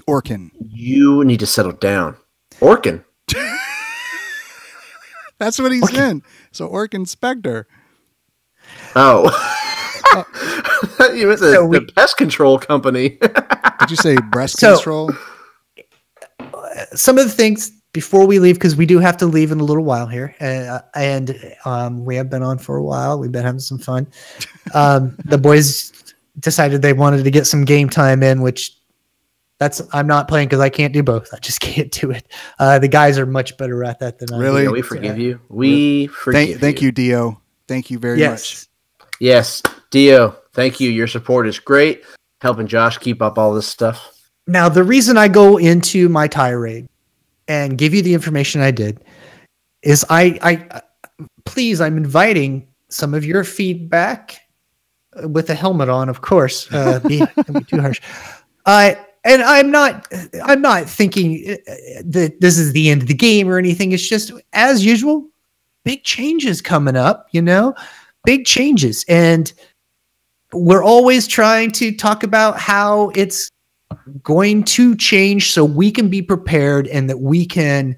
Orcan. You need to settle down. Orcan. That's what he's in. So Orcan Spectre. Oh. You meant the pest control company. Did you say breast control? Some of the things before we leave, because we do have to leave in a little while here, and we have been on for a while. We've been having some fun. The boys decided they wanted to get some game time in, which I'm not playing because I can't do both. I just can't do it. The guys are much better at that than I am. Really? We forgive you. We forgive you. Thank you, Dio. Thank you very much. Yes, Dio. Thank you. Your support is great. Helping Josh keep up all this stuff. Now, the reason I go into my tirade and give you the information I did is please, I'm inviting some of your feedback with a helmet on, of course. Don't be too harsh. And I'm not thinking that this is the end of the game or anything. It's just, as usual, big changes coming up, big changes. And we're always trying to talk about how it's going to change so we can be prepared and that we can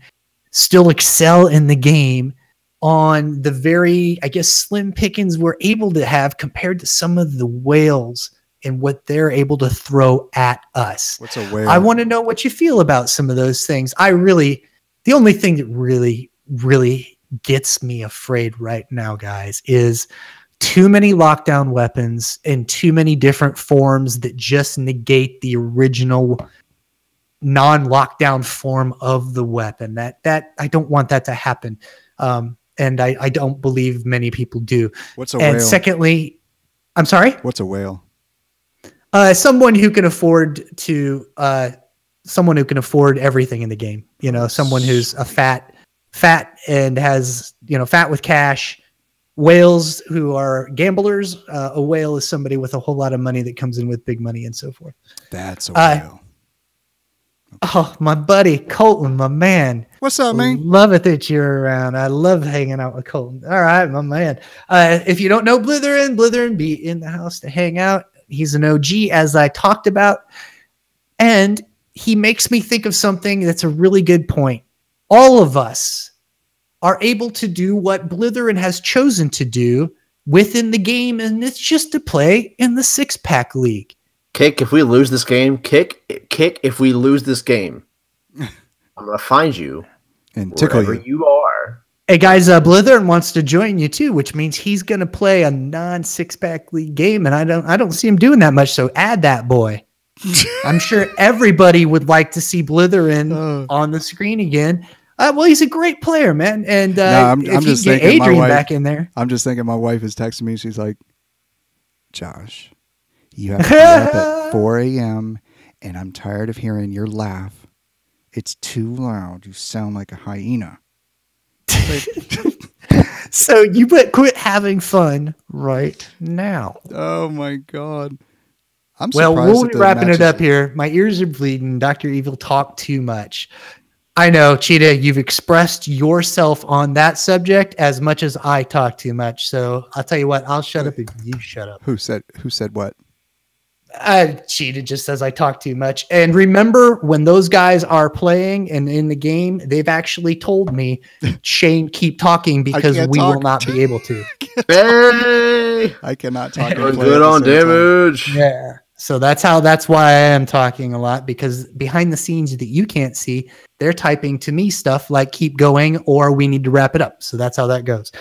still excel in the game on the very, I guess, slim pickings we're able to have compared to some of the whales and what they're able to throw at us. What's a whale? I want to know what you feel about some of those things. The only thing that really, really gets me afraid right now, guys, is too many lockdown weapons and too many different forms that just negate the original non-lockdown form of the weapon. That I don't want that to happen. And I don't believe many people do. What's a whale? And secondly, I'm sorry? What's a whale? Someone who can afford everything in the game. Someone who's a fat and has, fat with cash. Whales who are gamblers. A whale is somebody with a whole lot of money that comes in with big money and so forth. That's a whale. Oh, my buddy Colton, my man. What's up, man? Love it that you're around. I love hanging out with Colton. All right, my man. If you don't know Blitherin, be in the house to hang out. He's an OG, as I talked about. And he makes me think of something that's a really good point. All of us are able to do what Blitherin has chosen to do within the game, and it's just to play in the 6-pack league. Kick, if we lose this game, kick, if we lose this game, I'm going to find you and tickle you are. Hey, guys, Blitherin wants to join you, too, which means he's going to play a non-6-pack league game, and I don't see him doing that much, so add that boy. I'm sure everybody would like to see Blitherin on the screen again. Well, he's a great player, man. And I'm just get thinking Adrian back in there. I'm just thinking my wife is texting me. She's like, Josh, you have to be up at 4 a.m. and I'm tired of hearing your laugh. It's too loud. You sound like a hyena. So you better quit having fun right now. Oh, my God. We'll be wrapping it up here. My ears are bleeding. Dr. Evil talked too much. I know, Cheetah, you've expressed yourself on that subject as much as I talk too much. So I'll tell you what, I'll shut up if you shut up. Who said what? Cheetah just says I talk too much. And remember, when those guys are playing and in the game, they've actually told me, Shane, keep talking because we will not be able to. Hey! I cannot talk. We're good on damage. Yeah. So that's why I am talking a lot, because behind the scenes that you can't see, they're typing to me stuff like keep going or we need to wrap it up. So that's how that goes.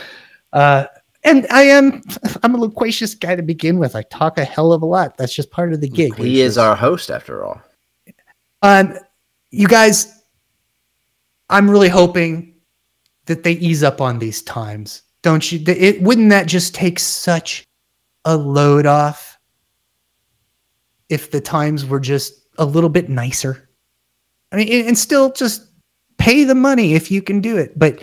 And I'm a loquacious guy to begin with. I talk a hell of a lot. That's just part of the gig. He is our host after all. You guys, I'm really hoping that they ease up on these times. Don't you? Wouldn't that just take such a load off? if the times were just a little bit nicer. I mean, and still just pay the money if you can do it. But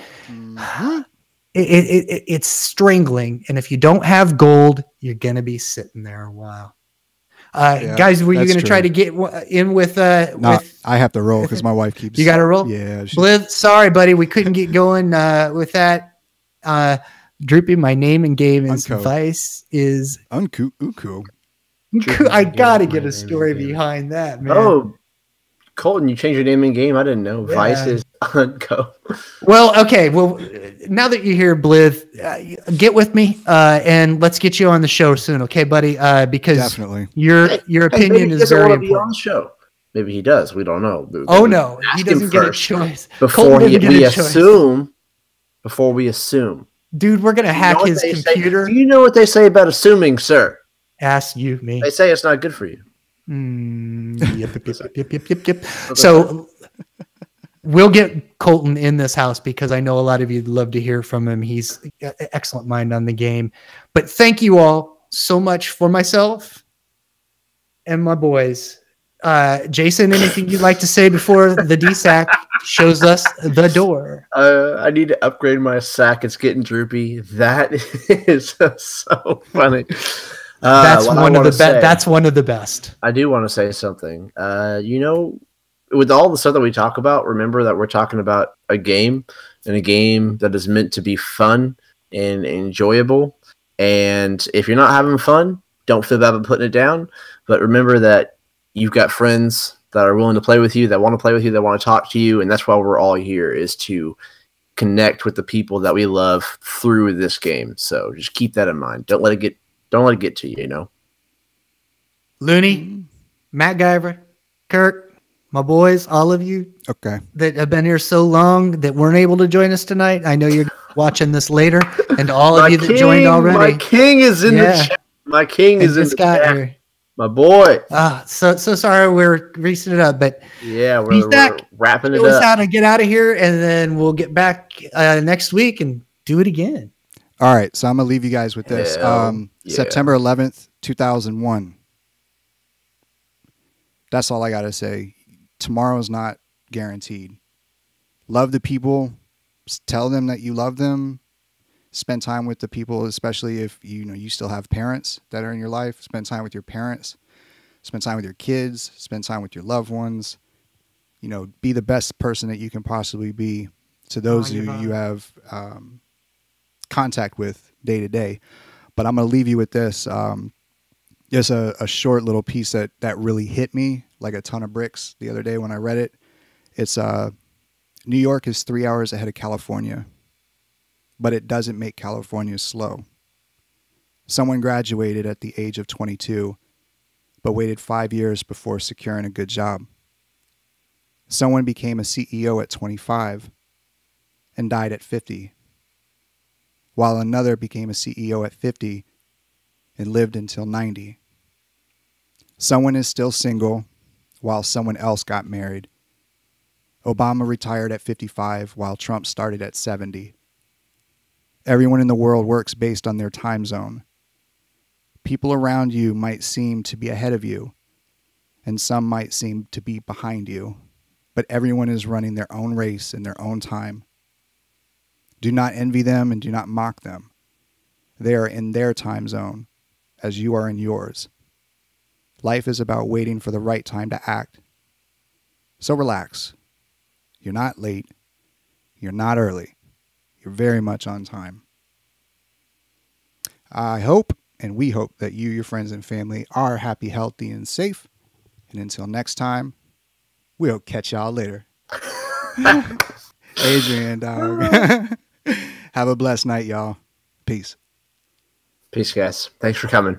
it's strangling. And if you don't have gold, you're going to be sitting there a while. Guys, were you going to try to get in with? No, I have to roll because my wife keeps. You got to roll. Yeah. Bliv, sorry, buddy, we couldn't get going with that. Droopy, my name and game is Vice is Uku. I gotta get a story behind that, man. Oh, Colton, you changed your name in game. I didn't know. Yeah. Vice is Unco. Well, okay. Well, now that you're here, Bliv, get with me and let's get you on the show soon, okay, buddy? Because definitely your opinion is very important. On the show. Maybe he does. We don't know. Oh no, he doesn't get a choice. Before we assume. Dude, we're gonna hack his computer. Do you know what they say about assuming, sir? Ask you, me. They say it's not good for you. Yep. So we'll get Colton in this house because I know a lot of you'd love to hear from him. He's got an excellent mind on the game. But thank you all so much for myself and my boys. Jason, anything you'd like to say before the DSAC shows us the door? I need to upgrade my sack. It's getting droopy. That is so funny. That's one of the best. That's one of the best. I do want to say something. With all the stuff that we talk about, remember that we're talking about a game, and a game that is meant to be fun and enjoyable. And if you're not having fun, don't feel bad about putting it down. But remember that you've got friends that are willing to play with you, that want to play with you, that want to talk to you, and that's why we're all here, is to connect with the people that we love through this game. So just keep that in mind. Don't let it get to you, you know. Looney, Matt Guyver, Kirk, my boys, all of you that have been here so long that weren't able to join us tonight. I know you're watching this later, and all of you that joined already. My king is in the chat. My king is in the chat. Here. My boy. So sorry we're greasing it up, but yeah, we're wrapping it up. Out and get out of here, and then we'll get back next week and do it again. All right, so I'm gonna leave you guys with this. September 11th, 2001. That's all I gotta say. Tomorrow's not guaranteed. Love the people. Tell them that you love them. Spend time with the people, especially if you still have parents that are in your life. Spend time with your parents. Spend time with your kids. Spend time with your loved ones. Be the best person that you can possibly be to those who you have contact with day to day. But I'm going to leave you with this. Just a short little piece that really hit me like a ton of bricks the other day when I read it. It's New York is 3 hours ahead of California, but it doesn't make California slow. Someone graduated at the age of 22, but waited 5 years before securing a good job. Someone became a CEO at 25 and died at 50, while another became a CEO at 50 and lived until 90. Someone is still single while someone else got married. Obama retired at 55 while Trump started at 70. Everyone in the world works based on their time zone. People around you might seem to be ahead of you, and some might seem to be behind you, but everyone is running their own race in their own time. Do not envy them and do not mock them. They are in their time zone, as you are in yours. Life is about waiting for the right time to act. So relax. You're not late. You're not early. You're very much on time. I hope, and we hope, that you, your friends, and family are happy, healthy, and safe. And until next time, we'll catch y'all later. Adrian, dog. Have a blessed night, y'all. Peace. Peace, guys. Thanks for coming.